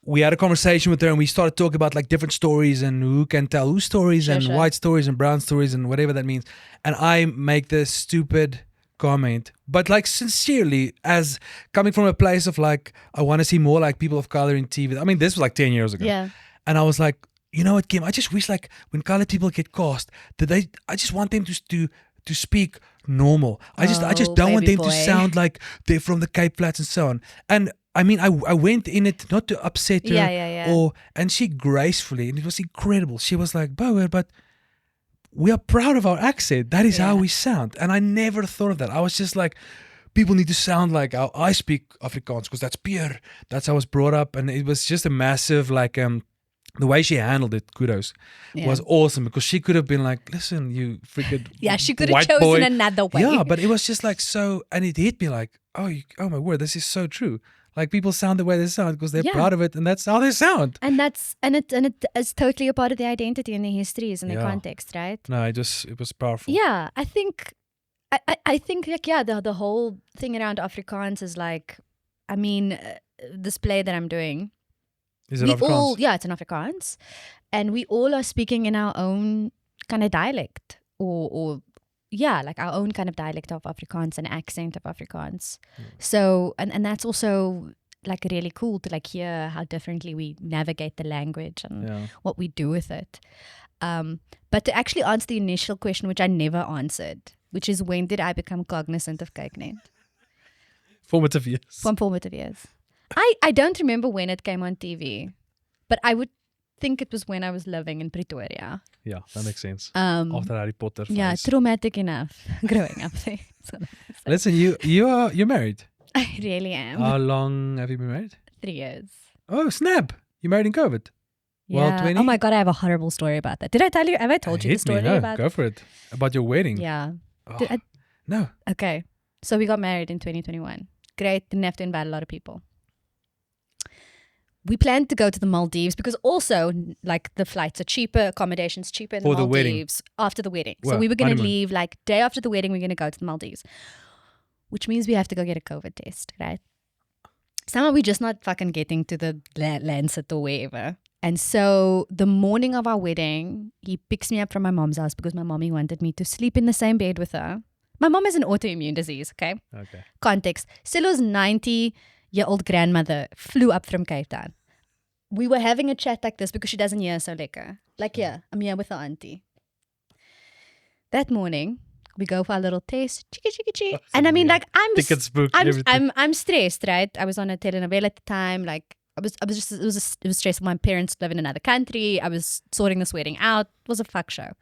we had a conversation with her and we started talking about like different stories and who can tell whose stories and Sure. white stories and brown stories and whatever that means. And I make this stupid comment, but like sincerely, as coming from a place of like, I want to see more like people of color in TV. I mean, this was like 10 years ago. Yeah. And I was like, you know what, Kim, I just wish like when colored people get cast, I just want them to speak normal. I just don't want baby them to boy. sound like they're from the Cape Flats and so on. And I mean, I went in it not to upset her, Yeah. and she gracefully, and it was incredible. She was like, Bouwer, but we are proud of our accent. That is how we sound. And I never thought of that. I was just like, people need to sound like how I speak Afrikaans because that's pure. That's how I was brought up. And it was just a massive, like, the way she handled it, kudos, was awesome because she could have been like, listen, you freaking Yeah, she could have white chosen boy. another way. Yeah, but it was just like so, and it hit me like, oh my word, this is so true. Like people sound the way they sound because they're proud of it, and that's how they sound. And it is totally a part of the identity and the histories and the context, right? No, it was powerful. Yeah, I think like the whole thing around Afrikaans is like, I mean, this play that I'm doing. Is it Afrikaans? It's in Afrikaans, and we all are speaking in our own kind of dialect, or like our own kind of dialect of Afrikaans and accent of Afrikaans. So, and that's also like really cool to like hear how differently we navigate the language and what we do with it. But to actually answer the initial question, which I never answered, which is when did I become cognizant of Kyknet? Formative years. From formative years. I don't remember when it came on TV, but I would think it was when I was living in Pretoria. Yeah, that makes sense. After Harry Potter. Yeah, phase. traumatic enough growing up there. So Listen, you're married. I really am. How long have you been married? 3 years. Oh, snap! You married in COVID. Yeah. Well, 20. Oh my God, I have a horrible story about that. Did I tell you? Have I told you the Hit me, story no, about? go for it. About your wedding. Yeah. Oh, Did I- no. Okay. So we got married in 2021. Great. Didn't have to invite a lot of people. We planned to go to the Maldives because also like the flights are cheaper, accommodations cheaper in For the the wedding. Maldives after the wedding. So Well, we were going to honeymoon. leave like day after the wedding. We're going to go to the Maldives, which means we have to go get a COVID test, right? Somehow we're just not fucking getting to the Lancet or wherever. And so the morning of our wedding, he picks me up from my mom's house because my mommy wanted me to sleep in the same bed with her. My mom has an autoimmune disease, okay? Okay. Context. Silo's 90-year-old grandmother flew up from Cape Town. We were having a chat like this because she doesn't hear so lekker. Like, yeah, I'm here with her auntie. That morning, we go for our little test. Chiki. And I mean, like, Tickets booked, everything. I'm stressed, right? I was on a telenovela at the time. Like, it was stressful. My parents live in another country. I was sorting this wedding out. It was a fuck show.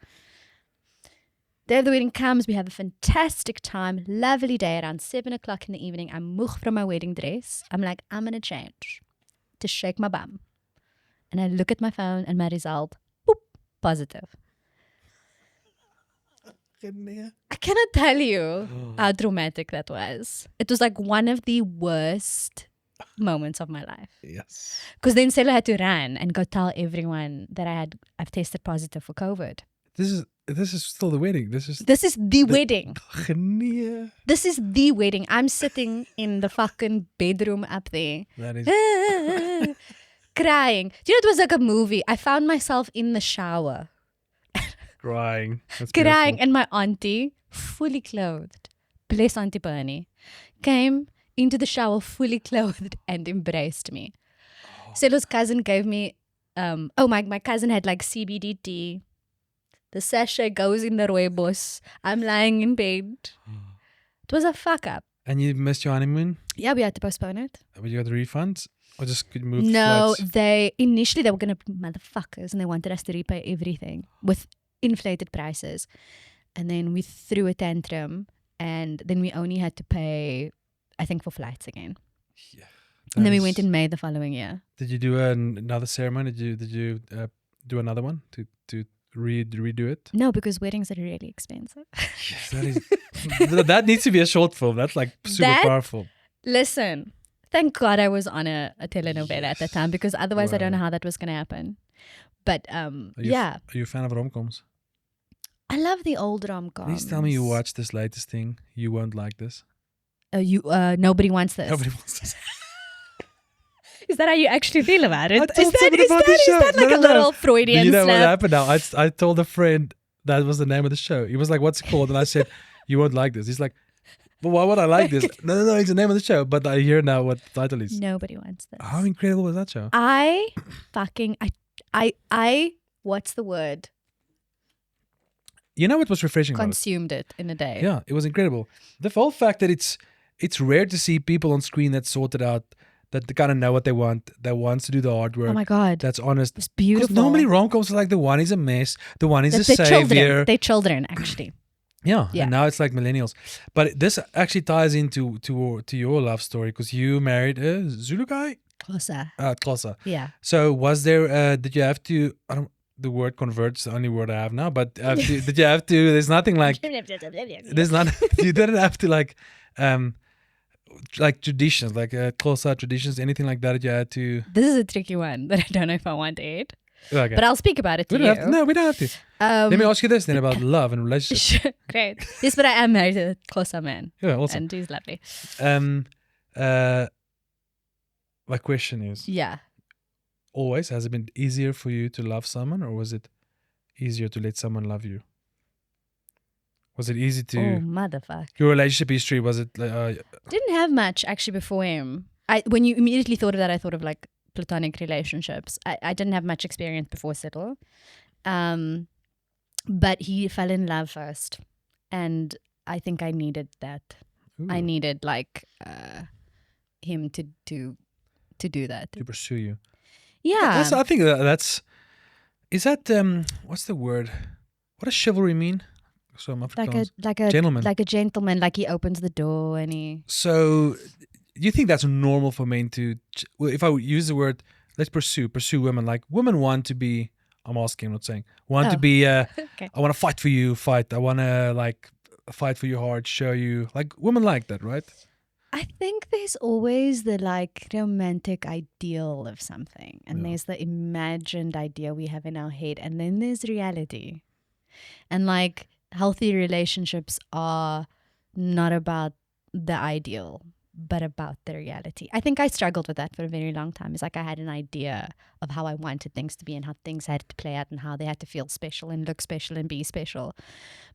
Day of the wedding comes. We have a fantastic time. Lovely day. Around 7 o'clock in the evening, I'm moeg from my wedding dress. I'm like, I'm going to change to shake my bum. And I look at my phone and my result, boop, positive. I cannot tell you how traumatic that was. It was like one of the worst moments of my life. Yes. Because then Sela had to run and go tell everyone that I've tested positive for COVID. This is still the wedding. This is the wedding. nee. This is the wedding. I'm sitting in the fucking bedroom up there. That is Crying. Do you know, it was like a movie. I found myself in the shower. crying. That's Crying. beautiful. And my auntie, fully clothed, bless Auntie Bernie, came into the shower fully clothed and embraced me. Selo's cousin gave me my cousin had like CBD tea. The sachet goes in the rooibos. I'm lying in bed. It was a fuck up. And you missed your honeymoon? Yeah, we had to postpone it. But you got the refunds? Or just could move No, flights? they were gonna be motherfuckers, and they wanted us to repay everything with inflated prices. And then we threw a tantrum, and then we only had to pay, I think, for flights again. Yeah, And then we that went is- in May the following year. Did you do another ceremony? Did you do another one to redo it? No, because weddings are really expensive. Yes, that is. That needs to be a short film. That's like super That- powerful. Listen, thank God I was on a telenovela at the time, because otherwise I don't know Wow. how that was going to happen. But Are yeah, you a fan of rom-coms? I love the old rom-coms. Please tell me you watched this latest thing. You won't like this. Nobody wants this. Nobody wants this. Is that how you actually feel about it? I told Is somebody about the show. that like No, a no, no. little Freudian You know what slap? happened now? I told a friend that was the name of the show. He was like, "What's it called?" And I said, "You won't like this." He's like, "But why would I like this?" No, it's the name of the show. But I hear now what the title is. Nobody wants this. How incredible was that show? I what's the word? You know what was refreshing about it? Consumed it in a day. Yeah, it was incredible. The whole fact that it's rare to see people on screen that sorted out, that they kind of know what they want, that wants to do the hard work, Oh my God. that's honest. It's Because beautiful. normally rom-coms are like the one is a mess, the one is a They're savior. children. They're children, actually. Yeah, Yeah. and now it's like millennials. But this actually ties into to your love story because you married a Zulu guy, Xhosa. Xhosa. Yeah. So was there? Did you have to? I don't. The word convert is the only word I have now. But did you have to? There's nothing like. There's not. You didn't have to like traditions, like Xhosa traditions, anything like that. You had to. This is a tricky one that I don't know if I want to eat. Okay. But I'll speak about it to we don't you. have to, no, we don't have to. Let me ask you this then about love and relationships. Great. Yes, but I am married to a Xhosa man. Yeah, awesome. And he's lovely. My question is. Yeah. Always, has it been easier for you to love someone, or was it easier to let someone love you? Was it easy to Oh, motherfucker. your relationship history? Was it Didn't have much actually before him. When you immediately thought of that, I thought of like platonic relationships. I didn't have much experience before Siddle. But he fell in love first. And I think I needed that. I ooh, needed like him to do that. to pursue you? Yeah. I think that's is that what's the word? What does chivalry mean? So I'm Afrikaans. like a Gentleman. like a gentleman, like he opens the door and he So you think that's normal for men to? Well, if I would use the word, let's pursue women. Like women want to be. I'm asking, I'm not saying. Want to Oh. be. Okay. I want to fight for you. Fight. I want to like fight for your heart. Show you. Like women like that, right? I think there's always the like romantic ideal of something, and Yeah. there's the imagined idea we have in our head, and then there's reality. And like healthy relationships are not about the ideal, but about the reality. I think I struggled with that for a very long time. It's like I had an idea of how I wanted things to be and how things had to play out and how they had to feel special and look special and be special.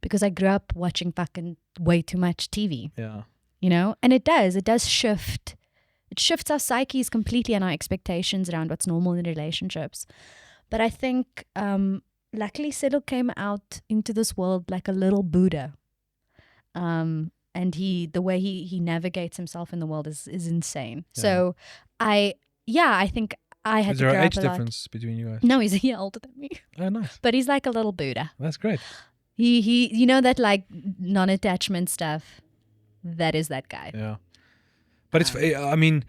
Because I grew up watching fucking way too much TV. Yeah. You know, and it does shift. It shifts our psyches completely and our expectations around what's normal in relationships. But I think, luckily, Siddle came out into this world like a little Buddha. And the way he navigates himself in the world is insane. Yeah. So I think I had Is to there grow an up age a lot. difference between you guys? No, he's a year older than me, Oh, nice. but he's like a little Buddha. That's great. He you know that like non-attachment stuff. That is that guy. Yeah. But it's. I mean,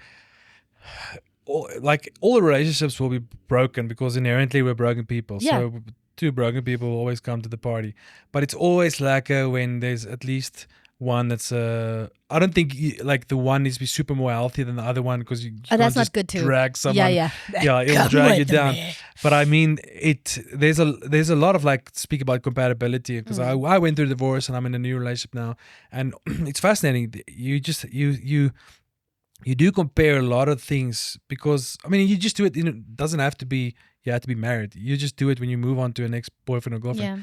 all the relationships will be broken because inherently we're broken people. Yeah. So two broken people will always come to the party. But it's always lacquer when there's at least one that's I don't think like the one needs to be super more healthy than the other one because you Oh, that's can't not just good too. drag someone. Yeah. Yeah, it'll drag you down. But I mean, there's a lot of like speak about compatibility because I went through divorce and I'm in a new relationship now, and it's fascinating. You do compare a lot of things because I mean you just do it. It doesn't have to be you have to be married. You just do it when you move on to an ex-boyfriend or girlfriend.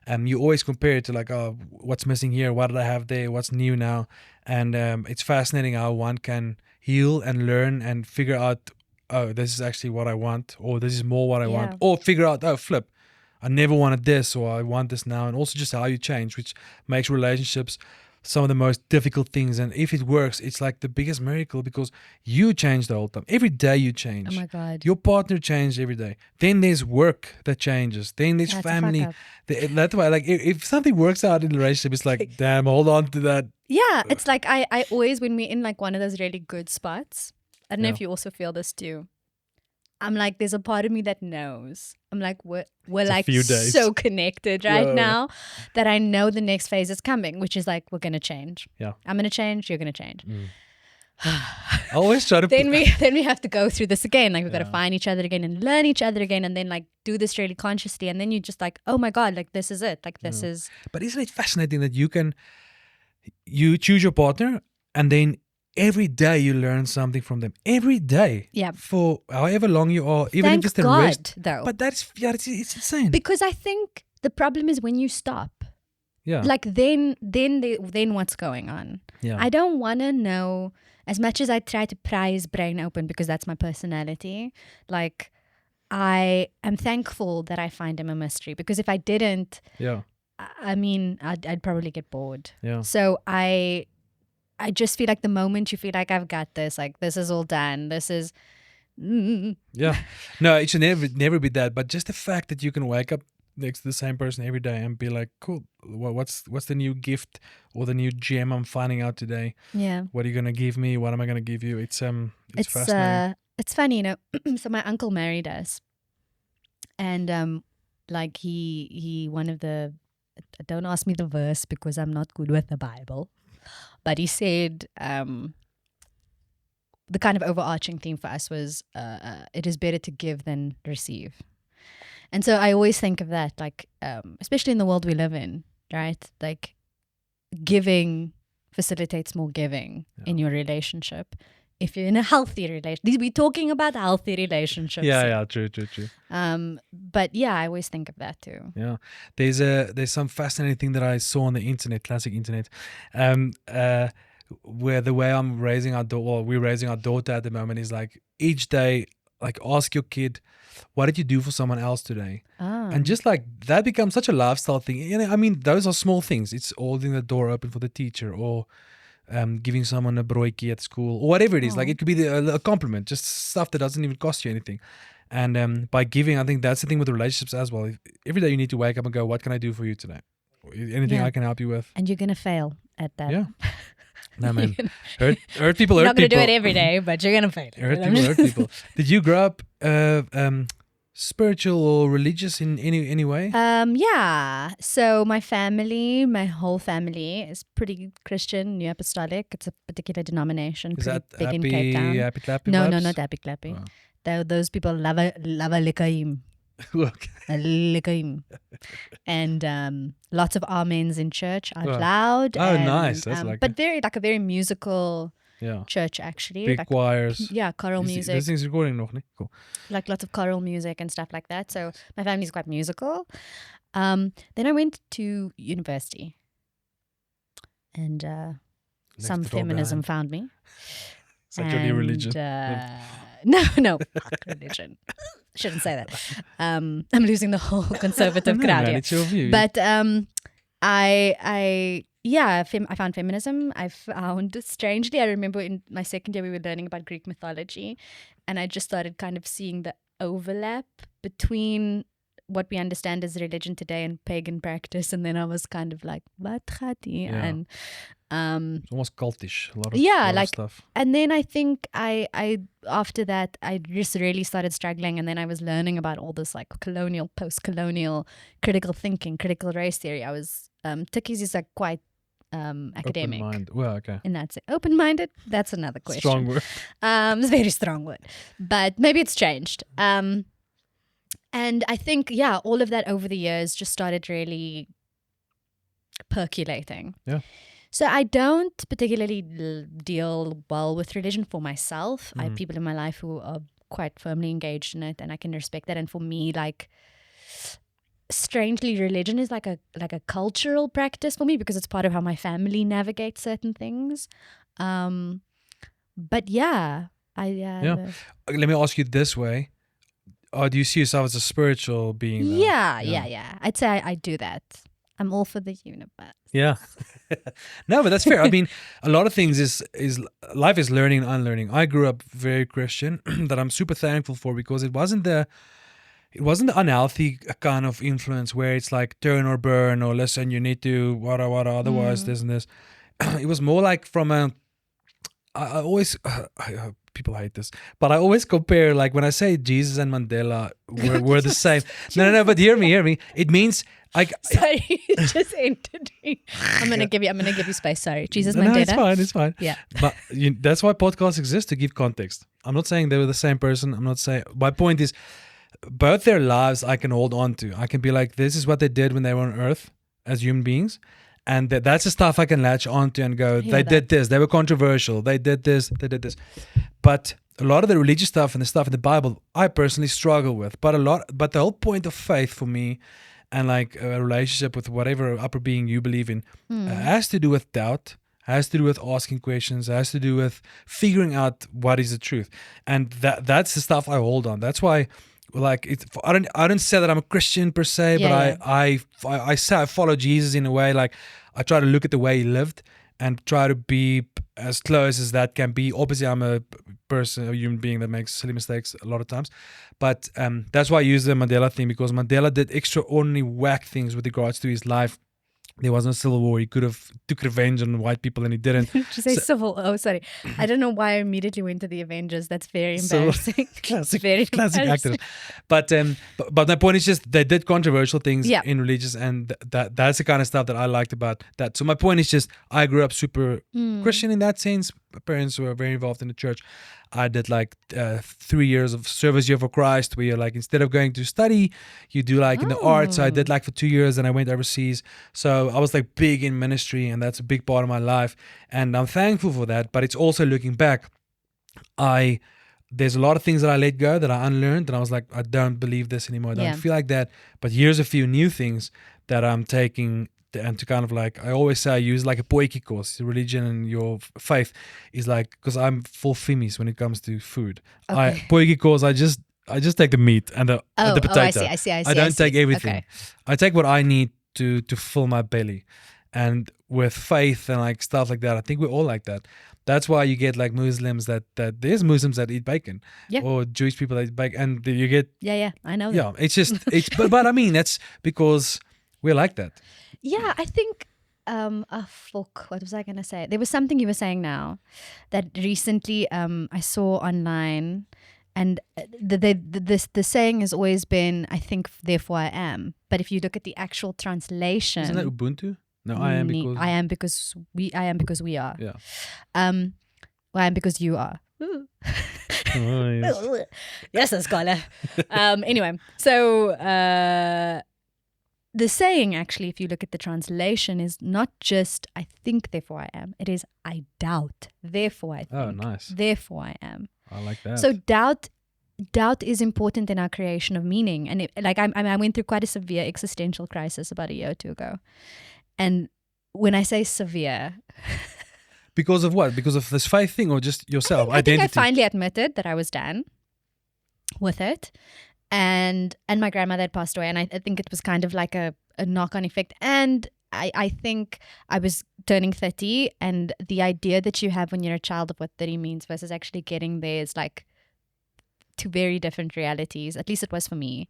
Yeah. You always compare it to like, oh, what's missing here? What did I have there? What's new now? And it's fascinating how one can heal and learn and figure out oh, this is actually what I want, or this is more what I want, Yeah. or figure out, oh, flip, I never wanted this, or I want this now, and also just how you change, which makes relationships some of the most difficult things. And if it works, it's like the biggest miracle because you change the whole time. Every day you change. Oh my God. Your partner changes every day. Then there's work that changes. Then there's That's a family. fuck up. That's why, like, if something works out in a relationship, it's like, damn, hold on to that. Yeah, it's like I always, when we're in like one of those really good spots, I don't know Yeah. if you also feel this too. I'm like, there's a part of me that knows. I'm like, we're like few days. so connected right Yeah. now that I know the next phase is coming, which is like, we're going to change. Yeah. I'm going to change. You're going to change. I always try to Then we have to go through this again. Like, we've got to find each other again and learn each other again, and then like do this really consciously. And then you just like, oh my God, like this is it. Like this is. But isn't it fascinating that you choose your partner and then every day you learn something from them. Every day. Yeah. For however long you are, even Thank if it's the God, rest. though. But it's insane. Because I think the problem is when you stop. Yeah. Like then what's going on? Yeah. I don't want to know, as much as I try to pry his brain open because that's my personality. Like, I am thankful that I find him a mystery, because if I didn't, Yeah. I mean, I'd probably get bored. Yeah. So I just feel like the moment you feel like I've got this, like this is all done, this is. Yeah. No, it should never be that. But just the fact that you can wake up next to the same person every day and be like, cool, what's the new gift or the new gem I'm finding out today? Yeah. What are you gonna give me? What am I gonna give you? It's fascinating. It's funny, you know. So my uncle married us, and like he one of the, don't ask me the verse because I'm not good with the Bible, but he said the kind of overarching theme for us was it is better to give than receive. And so I always think of that, like especially in the world we live in, right? Like giving facilitates more giving in your relationship. If you're in a healthy relationship, we're talking about healthy relationships. Yeah, true. But yeah, I always think of that too. Yeah, there's some fascinating thing that I saw on the internet, classic internet, where the way I'm raising we're raising our daughter at the moment is like each day, like ask your kid, what did you do for someone else today? And just like that becomes such a lifestyle thing. You know, I mean, those are small things. It's holding the door open for the teacher, or giving someone a broodjie at school, or whatever it is. Like it could be a compliment, just stuff that doesn't even cost you anything. And by giving, I think that's the thing with relationships as well. Every day you need to wake up and go, what can I do for you today? Anything I can help you with? And you're going to fail at that. Yeah. No, man. Hurt people, hurt people. You're not going to do it every day, but you're going to fail. Hurt people. Did you grow up spiritual or religious in any way? Yeah. So my whole family is pretty Christian, New Apostolic. It's a particular denomination, Is pretty that big in Cape Town. happy clappy No, vibes? not happy clappy. Those people love a likaim. Okay. A likaim. And lots of amens in church out loud. Oh, and, nice. That's like but very like a very musical church actually. big like, choirs. yeah, choral music. This thing's recording nog, nee? Cool. Like lots of choral music and stuff like that. So my family's quite musical. Then I went to university, and some it all feminism behind. found me. Is that your new religion? No, fuck religion. Shouldn't say that. I'm losing the whole conservative No, crowd man, here. it's your view. But I found feminism. I found, strangely, I remember in my second year we were learning about Greek mythology, and I just started kind of seeing the overlap between what we understand as religion today and pagan practice, and then I was kind of like, what gaat hier? Yeah. And it's almost cultish. A lot of like stuff. And then I think I after that I just really started struggling, and then I was learning about all this like colonial, post-colonial critical thinking, critical race theory. I was Tikkies is like quite academic. Open-minded. Well, okay. And that's it. Open-minded? That's another question. Strong word. It's a very strong word. But maybe it's changed. And I think, all of that over the years just started really percolating. Yeah. So I don't particularly deal well with religion for myself. I have people in my life who are quite firmly engaged in it, and I can respect that. And for me, like, strangely, religion is like a cultural practice for me because it's part of how my family navigates certain things. But yeah, Yeah. Let me ask you this way. Do you see yourself as a spiritual being? Though? Yeah. I'd say I do that. I'm all for the universe. Yeah. No, but that's fair. I mean, a lot of things is life is learning and unlearning. I grew up very Christian that I'm super thankful for, because it wasn't the unhealthy kind of influence where it's like turn or burn, or listen, you need to what otherwise this and this. It was more like from a I always people hate this, but I always compare, like when I say Jesus and Mandela were the same. No, but hear me. It means Sorry, you just entered me. I'm gonna give you space. Sorry, Jesus Mandela. No, it's fine. Yeah, but that's why podcasts exist, to give context. I'm not saying they were the same person. I'm not saying. My point is, both their lives I can hold on to. I can be like, this is what they did when they were on Earth as human beings. And that's the stuff I can latch onto and go, they did this, they were controversial, they did this. But a lot of the religious stuff and the stuff in the Bible, I personally struggle with. But the whole point of faith for me, and like a relationship with whatever upper being you believe in, has to do with doubt, has to do with asking questions, has to do with figuring out what is the truth. And that's the stuff I hold on. That's why, like, I don't say that I'm a Christian per se, but I say I follow Jesus in a way. Like, I try to look at the way he lived and try to be as close as that can be. Obviously, I'm a human being that makes silly mistakes a lot of times, but that's why I use the Mandela thing, because Mandela did extraordinary whack things with regards to his life. There was no civil war. He could have took revenge on white people, and he didn't. Did you say civil? Oh, sorry. I don't know why I immediately went to the Avengers. That's very embarrassing. Classic actors. But my point is just they did controversial things in religious, and that's the kind of stuff that I liked about that. So my point is just I grew up super Christian in that sense. My parents were very involved in the church. I did like 3 years of service year for Christ, where you're like, instead of going to study, you do like in the arts. So I did like for 2 years, and I went overseas. So I was like big in ministry, and that's a big part of my life. And I'm thankful for that. But it's also looking back, there's a lot of things that I let go, that I unlearned, and I was like, I don't believe this anymore. I don't feel like that. But here's a few new things that I'm taking. And to kind of like, I always say I use like a poiki course. Religion and your faith is like, because I'm full femies when it comes to food. Poiki course, I just take the meat and the potato. I see. I don't take everything. Okay. I take what I need to fill my belly. And with faith and like stuff like that, I think we're all like that. That's why you get like Muslims that there's Muslims that eat bacon, or Jewish people that eat bacon, and you get I know. Yeah, it's just but I mean that's because we're like that. Yeah, I think, what was I going to say? There was something you were saying now that recently I saw online, and the saying has always been, I think, therefore I am. But if you look at the actual translation... Isn't that Ubuntu? No, I am because we are. Yeah. I am because you are. Yes, scholar. Anyway, so... the saying, actually, if you look at the translation, is not just I think, therefore I am. It is I doubt, therefore I think. Oh, nice. Therefore I am. I like that. So doubt is important in our creation of meaning. And I went through quite a severe existential crisis about a year or two ago. And when I say severe... Because of what? Because of this faith thing, or just yourself? I think I finally admitted that I was done with it. And my grandmother had passed away, and I think it was kind of like a knock-on effect. And I think I was turning 30, and the idea that you have when you're a child of what 30 means versus actually getting there is like two very different realities. At least it was for me.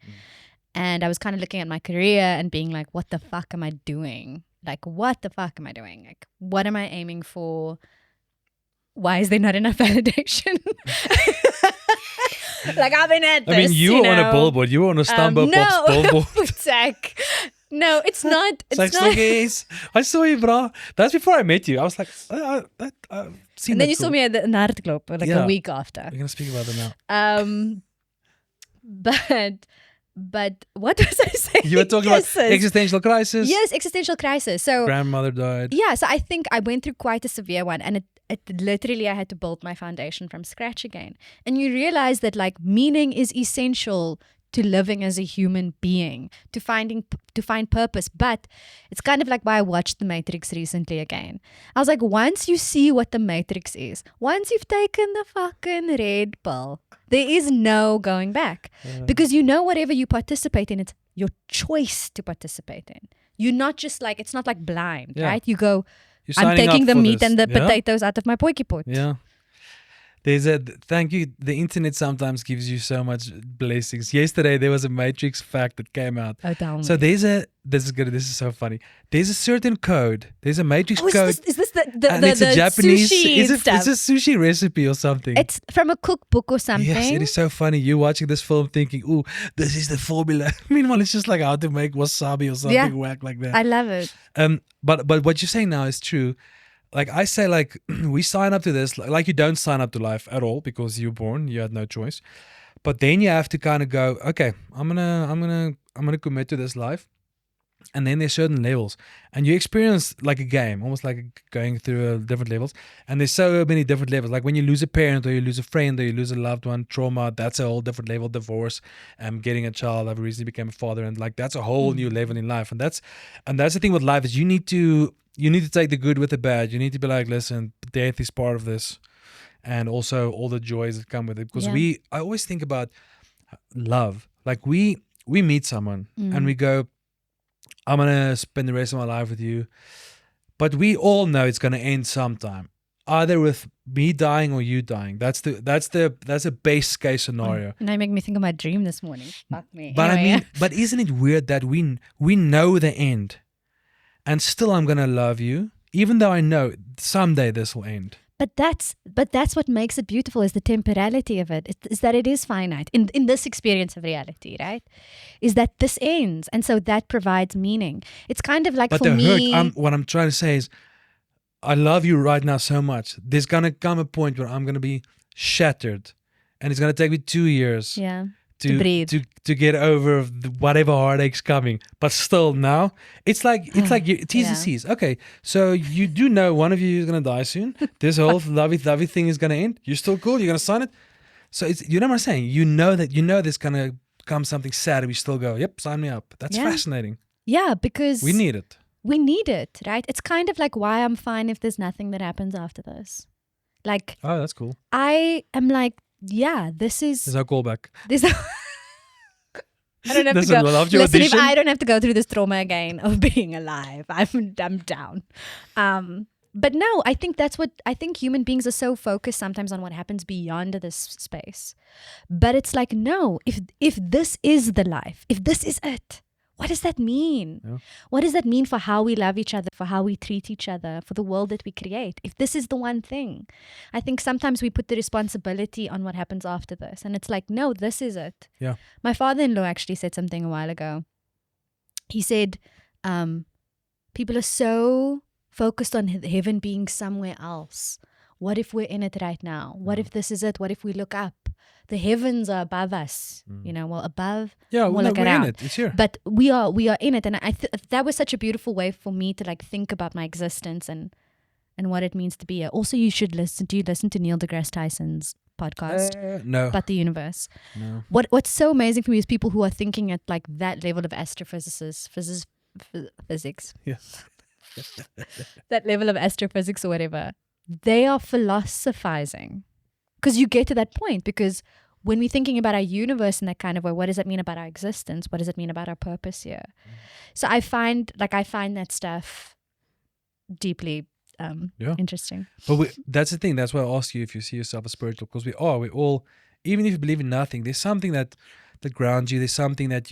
And I was kind of looking at my career and being like, what the fuck am I doing? Like, what the fuck am I doing? Like, what am I aiming for? Why is there not enough validation? Like, I've been at this, I mean, you were on a billboard. You were on a Stambo Pops billboard. Zach. No, it's not. It's not. I saw you, bro. That's before I met you. I was like, and then you saw me at the Narratief like a week after. We're going to speak about it now. But what was I saying? You were talking about existential crisis. Yes, existential crisis. So grandmother died. Yeah, so I think I went through quite a severe one, and it literally, I had to build my foundation from scratch again. And you realize that like meaning is essential to living as a human being, to find purpose. But it's kind of like why I watched The Matrix recently again. I was like, once you see what The Matrix is, once you've taken the fucking red pill, there is no going back. Because you know whatever you participate in, it's your choice to participate in. You're not just like, it's not like blind, right? You go, I'm taking the meat and the potatoes out of my potjie pot. Yeah. Thank you. The internet sometimes gives you so much blessings. Yesterday, there was a Matrix fact that came out. Oh, tell me. So this is so funny. There's a certain code. There's a Matrix code. Is this the and it's a Japanese, sushi stuff? It's a sushi recipe or something. It's from a cookbook or something. Yes, it is so funny. You're watching this film thinking, ooh, this is the formula. Meanwhile, it's just like how to make wasabi or something whack like that. I love it. But what you're saying now is true. Like I say, like we sign up to this, like you don't sign up to life at all because you're born, you had no choice. But then you have to kind of go, okay, I'm gonna commit to this life. And then there's certain levels, and you experience like a game, almost like going through different levels. And there's so many different levels. Like when you lose a parent, or you lose a friend, or you lose a loved one, trauma. That's a whole different level. Divorce, getting a child. I've recently became a father, and like that's a whole new level in life. And that's the thing with life is you need to take the good with the bad. You need to be like, listen, death is part of this, and also all the joys that come with it. Because I always think about love. Like we meet someone and we go, I'm gonna spend the rest of my life with you, but we all know it's gonna end sometime, either with me dying or you dying. That's a base case scenario. And that made me think of my dream this morning. Fuck me. But anyway, I mean, but isn't it weird that we know the end, and still I'm gonna love you, even though I know someday this will end. But that's what makes it beautiful, is the temporality of it. Is that it is finite in this experience of reality, right? Is that this ends, and so that provides meaning. It's kind of like, but for me. What I'm trying to say is, I love you right now so much. There's gonna come a point where I'm gonna be shattered, and it's gonna take me 2 years. To breathe. To get over whatever heartache's coming, but still now it's like T's and C's. Okay, so you do know one of you is gonna die soon. This whole lovey thing is gonna end. You're still cool. You're gonna sign it. So it's, you know what I'm saying. You know there's gonna come something sad, and we still go, yep, sign me up. That's fascinating. Yeah, because we need it. We need it, right? It's kind of like why I'm fine if there's nothing that happens after this. Like, oh, that's cool. I am like, yeah, this is. There's no callback. I don't have to go. Listen, if I don't have to go through this trauma again of being alive, I'm down. But no, I think human beings are so focused sometimes on what happens beyond this space. But it's like, no, if this is the life, if this is it, what does that mean? Yeah. What does that mean for how we love each other, for how we treat each other, for the world that we create? If this is the one thing, I think sometimes we put the responsibility on what happens after this. And it's like, no, this is it. Yeah. My father-in-law actually said something a while ago. He said, people are so focused on heaven being somewhere else. What if we're in it right now? What if this is it? What if we look up? The heavens are above us, above. Yeah, we're in it. It's here. But we are in it, and that was such a beautiful way for me to like think about my existence and what it means to be here. Also, you should listen. Do you listen to Neil deGrasse Tyson's podcast? No. About the universe. No. What's so amazing for me is people who are thinking at like that level of astrophysics. Yeah. That level of astrophysics or whatever. They are philosophizing. Because you get to that point, because when we're thinking about our universe in that kind of way, what does that mean about our existence? What does it mean about our purpose here? So I find that stuff deeply interesting. But that's the thing. That's why I ask you if you see yourself as spiritual, because we all, even if you believe in nothing, there's something that grounds you. There's something that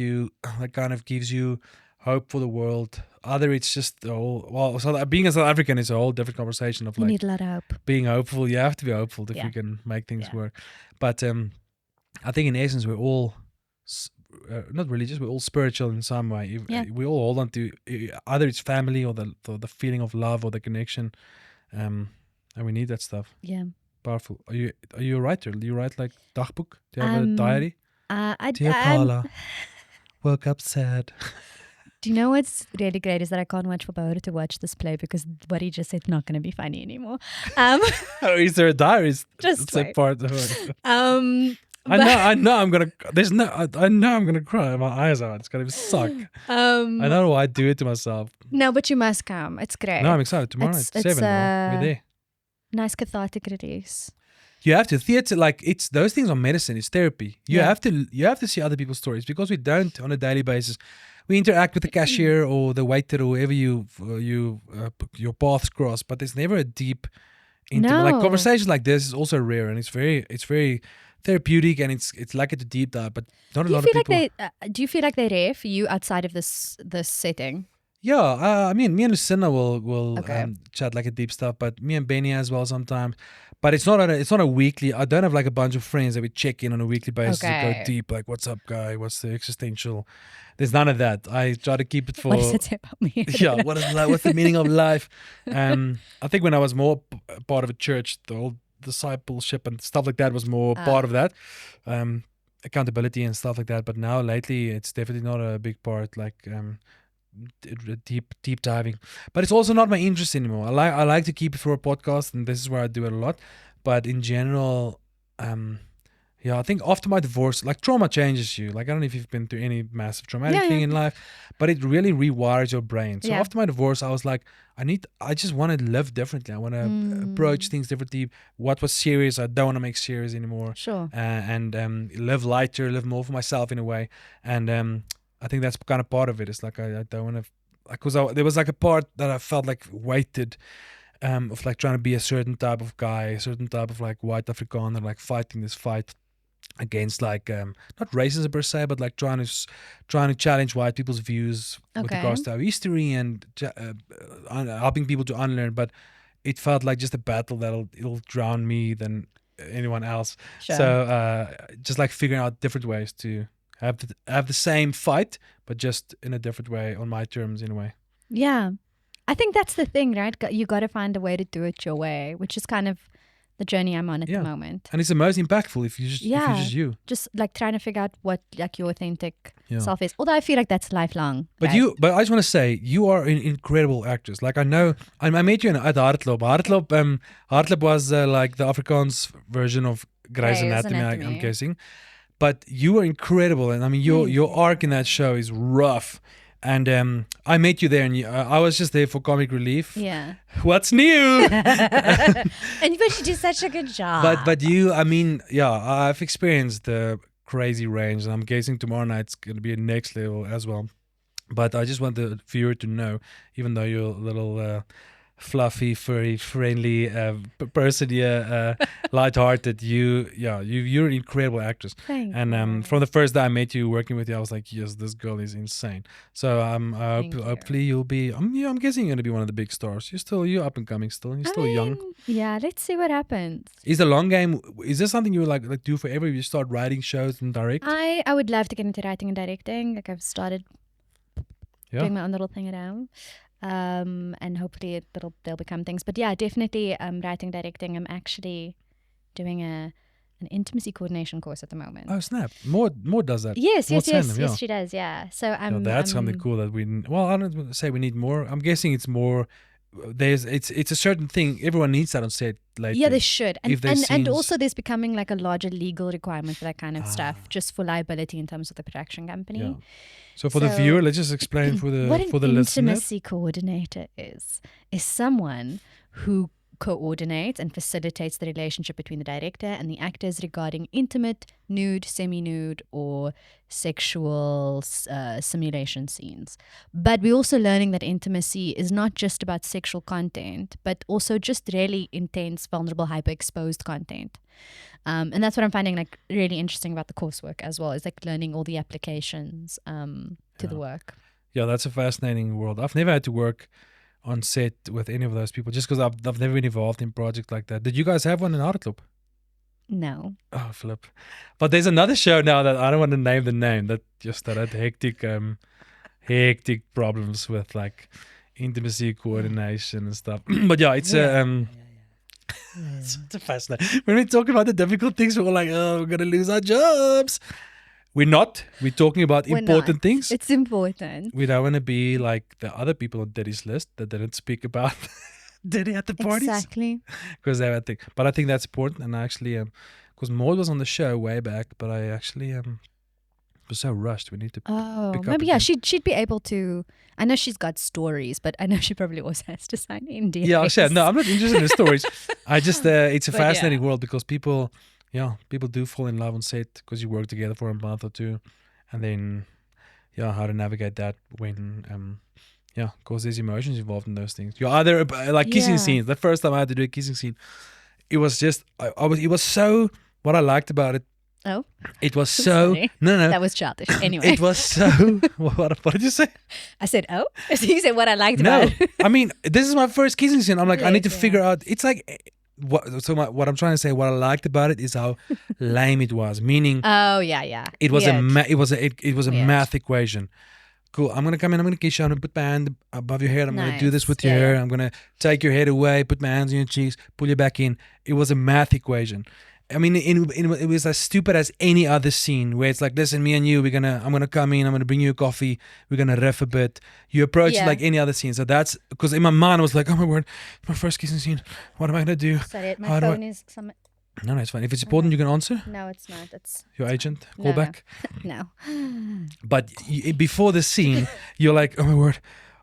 kind of gives you hope for the world. Either it's just being a South African is a whole different conversation of like, you need a lot of hope. Being hopeful. You have to be hopeful if you can make things work. But I think in essence we're all not religious. We're all spiritual in some way. We all hold on to either it's family or the feeling of love or the connection, and we need that stuff. Yeah, powerful. Are you a writer? Do you write like dagboek? Do you have a diary? Dear Carla, woke up sad. Do you know what's really great is that I can't watch for Bouwer to watch this play because what he just said is not going to be funny anymore. Is there a diary? Just a part of it. I know I'm gonna. I know I'm gonna cry. My eyes out. It's gonna suck. I know why I do it to myself. No, but you must come. It's great. No, I'm excited. Tomorrow at 7. We're there. Nice cathartic release. You have to theater, like it's those things are medicine. It's therapy. You have to see other people's stories because we don't on a daily basis. We interact with the cashier or the waiter or whoever your paths cross, but there's never a deep, intimate like conversations like this is also rare, and it's very therapeutic, and it's like a deep dive, but not a lot of people. Do you feel like they're rare for you outside of this setting? Yeah, I mean, me and Lucinda will chat like a deep stuff, but me and Benny as well sometimes. But it's not a weekly. I don't have like a bunch of friends that we check in on a weekly basis and go deep, like what's up, guy? What's the existential? There's none of that. I try to keep it for. What does it say about me? Yeah, what's the meaning of life? I think when I was more part of a church, the whole discipleship and stuff like that was more part of that. Accountability and stuff like that. But now lately, it's definitely not a big part. Like. Deep diving, but it's also not my interest anymore. I like to keep it for a podcast, and this is where I do it a lot. But in general, I think after my divorce, like trauma changes you. Like I don't know if you've been through any massive traumatic thing in life, but it really rewires your brain. So after my divorce, I was like, I just want to live differently. I want to approach things differently. What was serious, I don't want to make serious anymore. Sure. And live lighter, live more for myself in a way. And I think that's kind of part of it. It's like I don't want to, because there was like a part that I felt like weighted of like trying to be a certain type of guy, a certain type of like white Afrikaner, like fighting this fight against like not racism per se, but like trying to challenge white people's views with regards to our history and helping people to unlearn. But it felt like just a battle it'll drown me than anyone else. Sure. So just like figuring out different ways to have the same fight, but just in a different way, on my terms in a way. Yeah. I think that's the thing, right? You got to find a way to do it your way, which is kind of the journey I'm on at the moment. And it's the most impactful if you just you. Just like trying to figure out what like your authentic self is. Although I feel like that's lifelong. But right? but I just want to say you are an incredible actress. Like I know I met you at Hartlop. Hartlop was like the Afrikaans version of Grey's Anatomy. I'm guessing. But you were incredible, and I mean your arc in that show is rough. And I met you there, and I was just there for comic relief. Yeah. What's new? But you did such a good job. But you, I mean, I've experienced the crazy range, and I'm guessing tomorrow night's going to be a next level as well. But I just want the viewer to know, even though you're a little fluffy, furry, friendly person here, lighthearted. You're an incredible actress. Thank and you. From the first day I met you working with you, I was like, yes, this girl is insane. So hopefully you'll be. I'm guessing you're gonna be one of the big stars. You're up and coming still. You're still young. Yeah, let's see what happens. Is the long game? Is this something you would like do forever? You start writing shows and direct. I would love to get into writing and directing. Like I've started doing my own little thing around. And hopefully they'll become things. But yeah, definitely writing, directing. I'm actually doing an intimacy coordination course at the moment. Oh snap! More does that. Yes, she does. Yeah. So that's something cool that we. Well, I don't say we need more. I'm guessing it's more. It's a certain thing. Everyone needs that on set. Like yeah, they should. And also there's becoming like a larger legal requirement for that kind of stuff, just for liability in terms of the production company. Yeah. So for the viewer, let's just explain for the listener. What an intimacy coordinator is someone who coordinates and facilitates the relationship between the director and the actors regarding intimate, nude, semi-nude, or sexual simulation scenes. But we're also learning that intimacy is not just about sexual content, but also just really intense, vulnerable, hyper-exposed content. And that's what I'm finding like really interesting about the coursework as well, is like learning all the applications to the work. Yeah, that's a fascinating world. I've never had to work on set with any of those people just because I've never been involved in projects like that. Did you guys have one in Hartlop? No. Oh, flip. But there's another show now that I don't want to name the name that just had hectic problems with like intimacy coordination and stuff. But yeah, it's it's fascinating. When we talk about the difficult things, we're all like, oh, we're gonna lose our jobs. We're not. We're talking about important things. It's important. We don't want to be like the other people on Diddy's list that didn't speak about Diddy at the parties. Exactly. Because they had things. But I think that's important. And I actually because Maud was on the show way back, but I actually was so rushed. We need to pick up maybe again. she'd be able to. I know she's got stories, but I know she probably also has to sign NDAs. Yeah, sure. No, I'm not interested in the stories. I just it's a But fascinating world because people do fall in love on set because you work together for a month or two, and then how to navigate that when because there's emotions involved in those things. You're either like kissing scenes. The first time I had to do a kissing scene, it was just it was so. What I liked about it. Oh, it was so sorry. no. That was childish. Anyway, It was so. What did you say? I said, "Oh," so you said what I liked No, about it. I mean this is my first kissing scene. I'm like, I need to Yes, figure out. It's like what I'm trying to say. What I liked about it is how lame it was. Meaning, Oh yeah. it was Weird. it was a Weird. math equation. Cool. I'm gonna come in. I'm gonna kiss you. I'm gonna put my hand above your head. I'm gonna do this Nice. with your Yeah, hair. yeah. I'm gonna take your head away. Put my hands on your cheeks. Pull you back in. It was a math equation. I mean, it was as stupid as any other scene where it's like, listen, me and you, I'm gonna come in. I'm gonna bring you a coffee. We're gonna riff a bit. You approach it Yeah. like any other scene. So that's because in my mind I was like, oh my word, my first kissing scene. What am I gonna do? Sorry, my How do phone is some. No, it's fine. If it's important, you can answer. No, it's not. It's Your agent, No, call no. back. no. But before the scene, you're like, oh my word,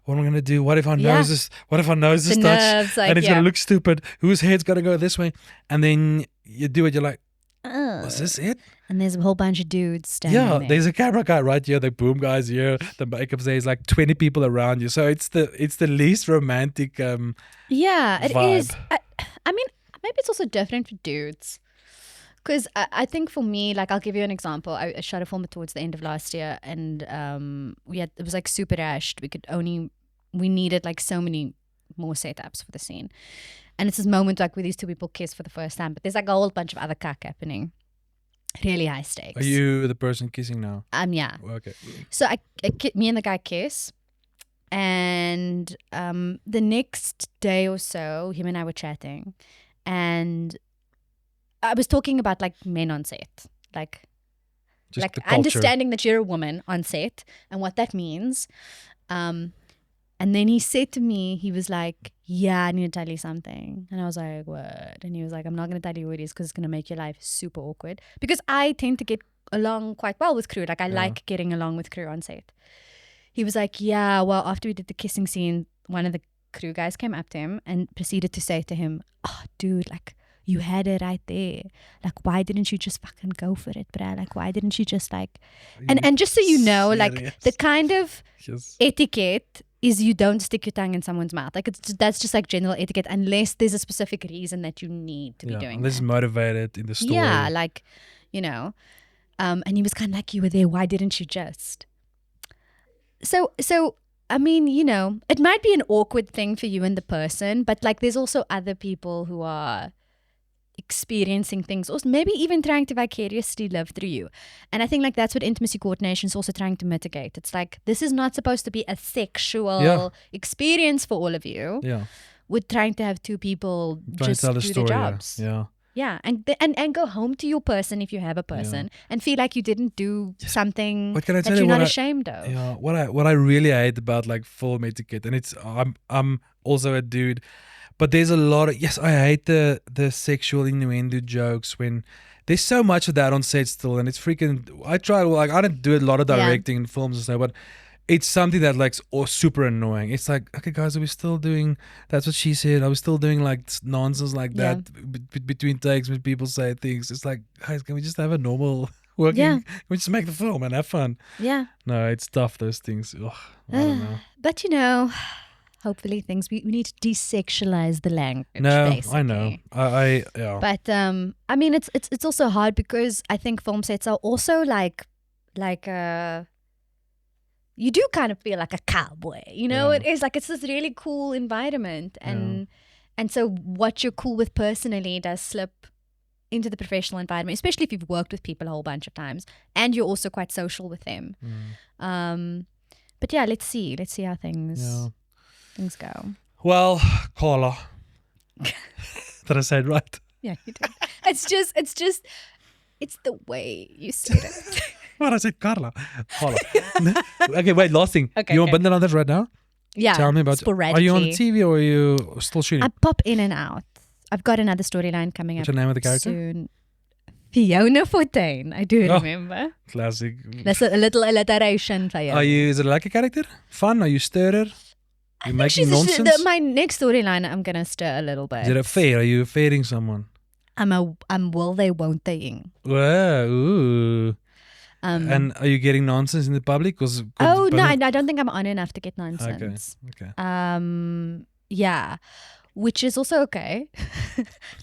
what am I gonna do? What if our Yeah. noses? What if our noses The touch? nerves, like, And it's yeah. gonna look stupid. Whose head's gonna go this way? And then you do it. You're like, Oh. was this it? And there's a whole bunch of dudes standing Yeah, there. there's a camera guy right here, the boom guy's here, the makeup's there. There's like 20 people around you. So it's the least romantic. Yeah, it vibe. is. I mean, maybe it's also different for dudes. Because I think for me, like, I'll give you an example. I shot a film towards the end of last year, and it was like super rushed. We needed like so many more setups for the scene. And it's this moment like where these two people kiss for the first time, but there's like a whole bunch of other cack happening. Really high stakes. Are you the person kissing now? Yeah. Okay. So me and the guy kiss, and the next day or so, him and I were chatting, and I was talking about like men on set, like Just like the culture. understanding that you're a woman on set and what that means. And then he said to me, he was like, yeah, I need to tell you something. And I was like, what? And he was like, I'm not going to tell you what it is because it's going to make your life super awkward. Because I tend to get along quite well with crew. Like I like getting along with crew on set. He was like, yeah, well, after we did the kissing scene, one of the crew guys came up to him and proceeded to say to him, oh, dude, like, you had it right there. Like, why didn't you just fucking go for it, bruh? Like, why didn't you just like... And just so you know, like, the kind of etiquette is you don't stick your tongue in someone's mouth. Like, that's just like general etiquette unless there's a specific reason that you need to be doing unless it's that. motivated in the story. Yeah, like, you know. And he was kind of like, you were there, why didn't you just? So I mean, you know, it might be an awkward thing for you and the person, but like there's also other people who are experiencing things, or maybe even trying to vicariously live through you. And I think like that's what intimacy coordination is also trying to mitigate. It's like, this is not supposed to be a sexual experience for all of you. Yeah. We're trying to have two people Trying just to tell the do story. their jobs. Yeah. Yeah, and go home to your person if you have a person, and feel like you didn't do something What can I that tell you're you? not ashamed of. Yeah, what I really hate about like film etiquette, and it's I'm also a dude, but there's a lot of I hate the sexual innuendo jokes when there's so much of that on set still, and it's freaking. I don't do a lot of directing in films and stuff, but it's something that like super annoying. It's like, okay guys, are we still doing that's what she said? Are we still doing like nonsense like that between takes when people say things? It's like, guys, can we just have a normal working? Can we just make the film and have fun? Yeah. No, it's tough, those things. Ugh, I don't know. But you know, hopefully we need to desexualize the language. No, basically. I know. I yeah. But I mean, it's also hard because I think film sets are also like you do kind of feel like a cowboy, you know. It is like it's this really cool environment, and so what you're cool with personally does slip into the professional environment, especially if you've worked with people a whole bunch of times and you're also quite social with them. But yeah, let's see how things go. Well, Carla, did I say it right? Yeah, you did. It's the way you said it. What I said, Carla. Okay, wait, last thing. Okay, You want to on this right now? Yeah. Tell me about sporadically. Are you on TV or are you still shooting? I pop in and out. I've got another storyline coming What's up your name of the character? soon. Fiona Fontaine. I do Oh. remember. Classic. There's a little alliteration for you. Is it like a character? Fun? Are you stirrer? You making She's nonsense? my next storyline, I'm gonna stir a little bit. Is it a fair? Are you fairing someone? I'm will they, won't they-ing. Wow, ooh. Um, And are you getting nonsense in the public? Cause no, I don't think I'm on enough to get nonsense. Okay. Yeah, which is also okay.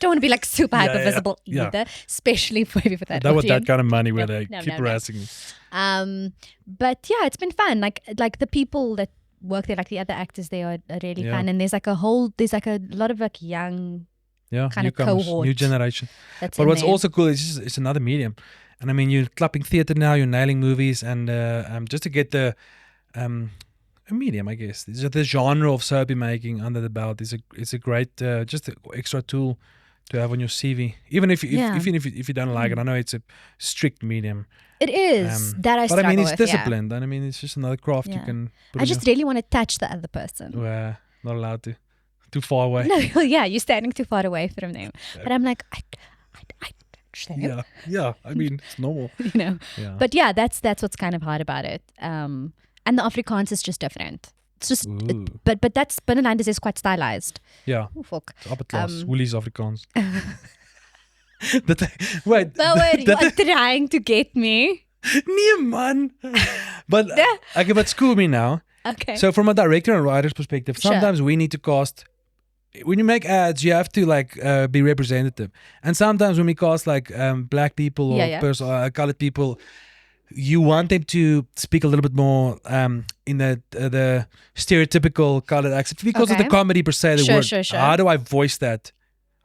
Don't want to be like super Yeah, hyper yeah, visible yeah. either, especially for maybe for that. That was that audience. kind of money where they No, keep no. harassing me. But yeah, it's been fun. Like the people that work there, like the other actors there are really Yeah. fun. And there's like a lot of like young Yeah, kind of newcomers, cohort. new generation. that's But in what's there. also cool is it's another medium. And I mean, you're clapping theater now, you're nailing movies, and just to get a medium, I guess. The genre of soapy making under the belt is a great just an extra tool to have on your CV. Even if you don't like it, I know it's a strict medium. It is that I But I mean, struggle it's with, yeah. disciplined, and I mean, it's just another craft you Yeah. can. Put I just really want to touch the other person. not allowed to, too far away. No, yeah, you're standing too far away from them. But I'm like, I touch them, Yeah. I mean, it's normal. you know. Yeah. But yeah, that's what's kind of hard about it. And the Afrikaans is just different. It's just, Ooh. but that's Binnenlanders is quite stylized. Yeah. Oh, fuck. It's upper class. Um, Woolies Afrikaans. Wait. Bouwer, you are trying to get me. Nee, man. But okay, but school me now. Okay. So from a director and writer's perspective, Sure. sometimes we need to cast. When you make ads, you have to be representative, and sometimes when we cast black people or colored people, you want them to speak a little bit more in the stereotypical colored accent because of the Okay. comedy per se. The word. Sure. How do I voice that?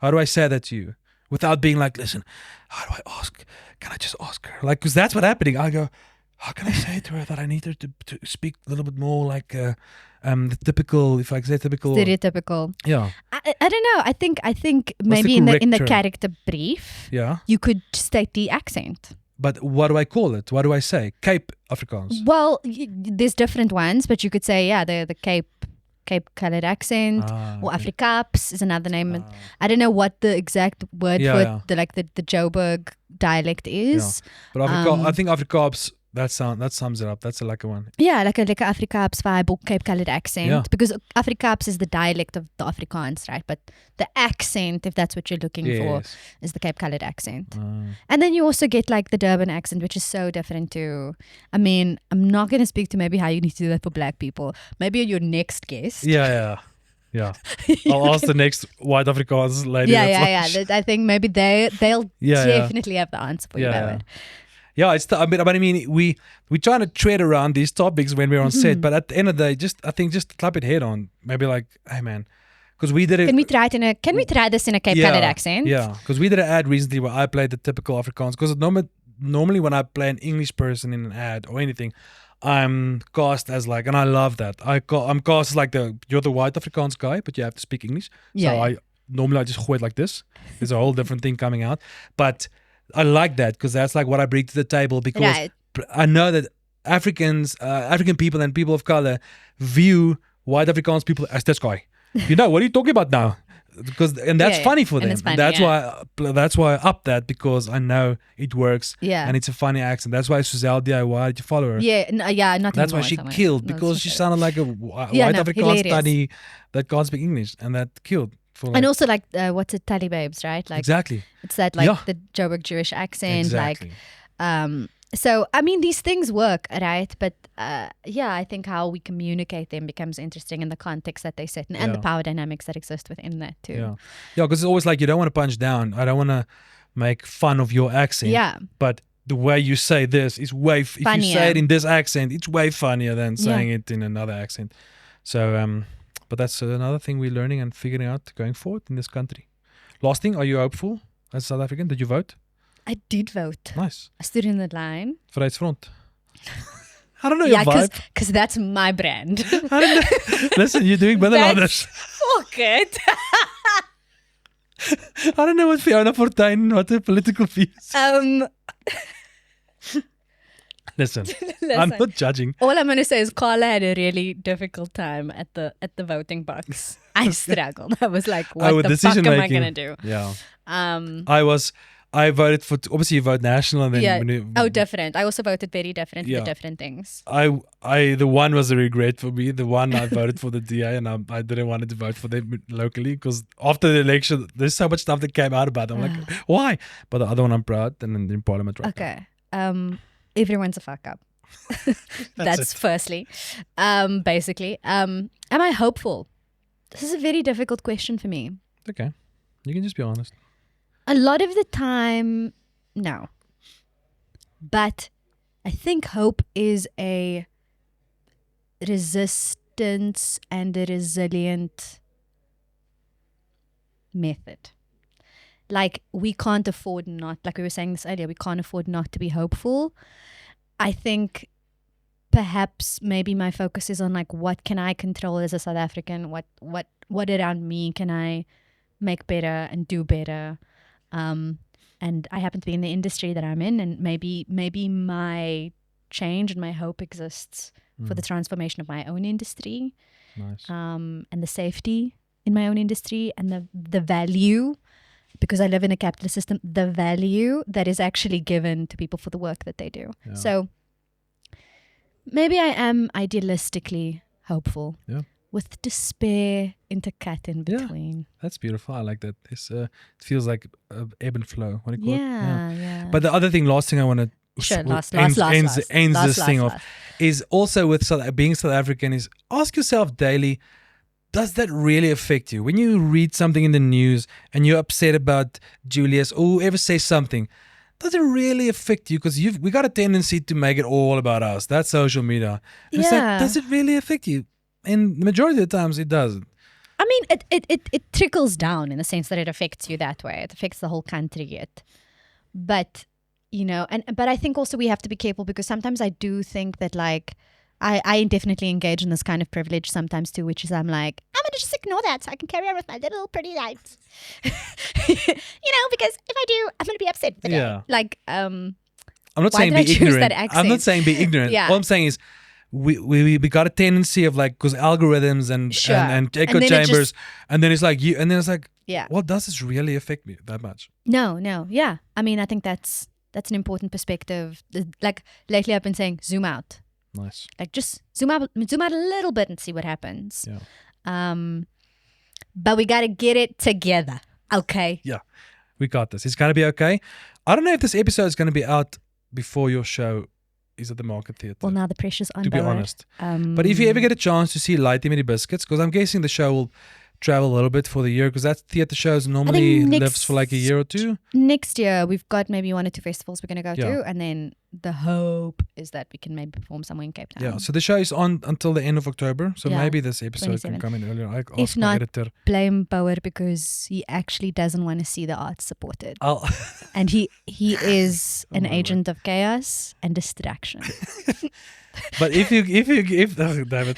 How do I say that to you without being like, listen? How do I ask? Can I just ask her? Like, because that's what's happening. I go, how can I say to her that I need her to speak a little bit more like the typical, if I say typical, Stereotypical. yeah, I don't know. I think the maybe in the correct term? character brief, yeah. you could state the accent. But what do I call it? What do I say? Cape Afrikaans. Well, there's different ones, but you could say the Cape colored accent or Okay. Afrikaans is another name. I don't know what the exact word Yeah, for the Joburg dialect is. But I think Afrikaans, that sums it up. That's a lucky one. Yeah, like a Afrikaans vibe or Cape colored accent. Yeah. Because Afrikaans is the dialect of the Afrikaans, right? But the accent, if that's what you're looking for, Yes. is the Cape colored accent. And then you also get like the Durban accent, which is so different too. I mean, I'm not going to speak to maybe how you need to do that for black people. Maybe your next guest. Yeah. I'll ask the next white Afrikaans lady. Yeah. I think maybe they'll Yeah. definitely have the answer for you. Yeah. Yeah, I mean, we trying to tread around these topics when we're on set, but at the end of the day, just clap it head on. Maybe like, hey man, because we did it. Can we try this in a Cape colored accent? Yeah, because we did an ad recently where I played the typical Afrikaans. Because normally when I play an English person in an ad or anything, I'm cast as like, and I love that. I'm cast as like you're the white Afrikaans guy, but you have to speak English. Yeah. So I just gooi it like this. There's a whole different thing coming out, but I like that because that's like what I bring to the table because Right. I know that African people and people of color view white Afrikaans people as this guy. What are you talking about now? And that's funny for and them. it's funny, That's why I up that because I know it works. Yeah. And it's a funny accent. That's why Suzelle DIY, did you follow her? Yeah, not That's why anymore, she somewhere. killed No, because it's she okay. sounded like a white Yeah, no, Afrikaans hilarious. study that can't speak English, and that killed. And also like what's it, Tally Babes, right? Like Exactly. it's that like Yeah. the Joburg Jewish accent, Exactly. so I mean these things work, right? But I think how we communicate them becomes interesting in the context that they set in, and the Yeah. power dynamics that exist within that too. Yeah, because it's always like you don't want to punch down. I don't want to make fun of your accent. Yeah. But the way you say this is way. If you Funnier. say it in this accent, it's way funnier than saying it in another accent. So, but that's another thing we're learning and figuring out going forward in this country. Last thing, are you hopeful as a South African? Did you vote? I did vote. Nice. I stood in the line. Vryheidsfront. I don't know your vibe. because that's my brand. I don't know. Listen, you're doing better than others. Fuck it. I don't know what Fiona Fortuyn, what her political views. Listen, I'm not judging. All I'm going to say is Carla had a really difficult time at the voting box. I struggled. I was like, what with the fuck am I decision-making. going to do? Yeah. Um, I was I voted for, obviously you vote national and then Yeah. when Different. I also voted very different for the different things. the one was a regret for me. The one I voted for the DA and I didn't want to vote for them locally because after the election, there's so much stuff that came out about it. I'm like, why? But the other one I'm proud and in Parliament right Okay. Everyone's a fuck up. That's it. firstly. Basically. Am I hopeful? This is a very difficult question for me. Okay. You can just be honest. A lot of the time, no. But I think hope is a resistance and a resilient method. Like we can't afford not, like we were saying this earlier, we can't afford not to be hopeful. I think perhaps maybe my focus is on like what can I control as a South African? What around me can I make better and do better? And I happen to be in the industry that I'm in, and maybe my change and my hope exists for the transformation of my own industry, Nice. and the safety in my own industry, and the value, because I live in a capitalist system, the value that is actually given to people for the work that they do. Yeah. So maybe I am idealistically hopeful. Yeah. With despair intercut in between. That's beautiful. I like that. It feels like ebb and flow. What do you call it? Yeah. But the other thing, last thing I want to ends this thing off is also with being South African is ask yourself daily, does that really affect you? When you read something in the news and you're upset about Julius or whoever says something, does it really affect you? Because we got a tendency to make it all about us. That's social media. It's like, does it really affect you? And the majority of the times it doesn't. I mean, it trickles down in the sense that it affects you that way. It affects the whole country. But, but I think also we have to be careful because sometimes I do think that like, I definitely engage in this kind of privilege sometimes too, which is I'm like, I'm going to just ignore that so I can carry on with my little pretty life. Because if I do, I'm going to be upset for the day. Like, I'm not saying be ignorant. I'm not saying be ignorant. All I'm saying is, we got a tendency of like, because algorithms and echo chambers, and then it's like what does this really affect me that much? No, yeah. I mean, I think that's an important perspective. Like lately, I've been saying zoom out. Nice. Like just zoom out a little bit and see what happens. Yeah. But we got to get it together. Okay. Yeah, we got this. It's gonna be okay. I don't know if this episode is gonna be out before your show is at the Market Theatre. Well, now the pressure's on. To be honest, but if you ever get a chance to see Light Timmy Biscuits, because I'm guessing the show will travel a little bit for the year, because that theatre shows normally lives for like a year or two. Next year, we've got maybe 1 or 2 festivals we're going to go to, and then the hope is that we can maybe perform somewhere in Cape Town. Yeah, so the show is on until the end of October, so maybe this episode can come in earlier. I if not, blame Bouwer because he actually doesn't want to see the arts supported. And he is an agent of chaos and distraction. But if David,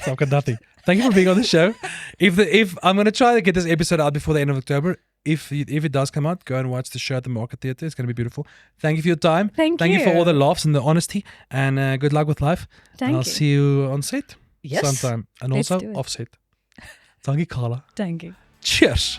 I've got nothing. Thank you for being on the show. If I'm gonna try to get this episode out before the end of October. If it does come out, go and watch the show at the Market Theatre. It's gonna be beautiful. Thank you for your time. Thank you for all the laughs and the honesty. And good luck with life. I'll see you on set sometime. And also off set. Thank you, Carla. Thank you. Cheers.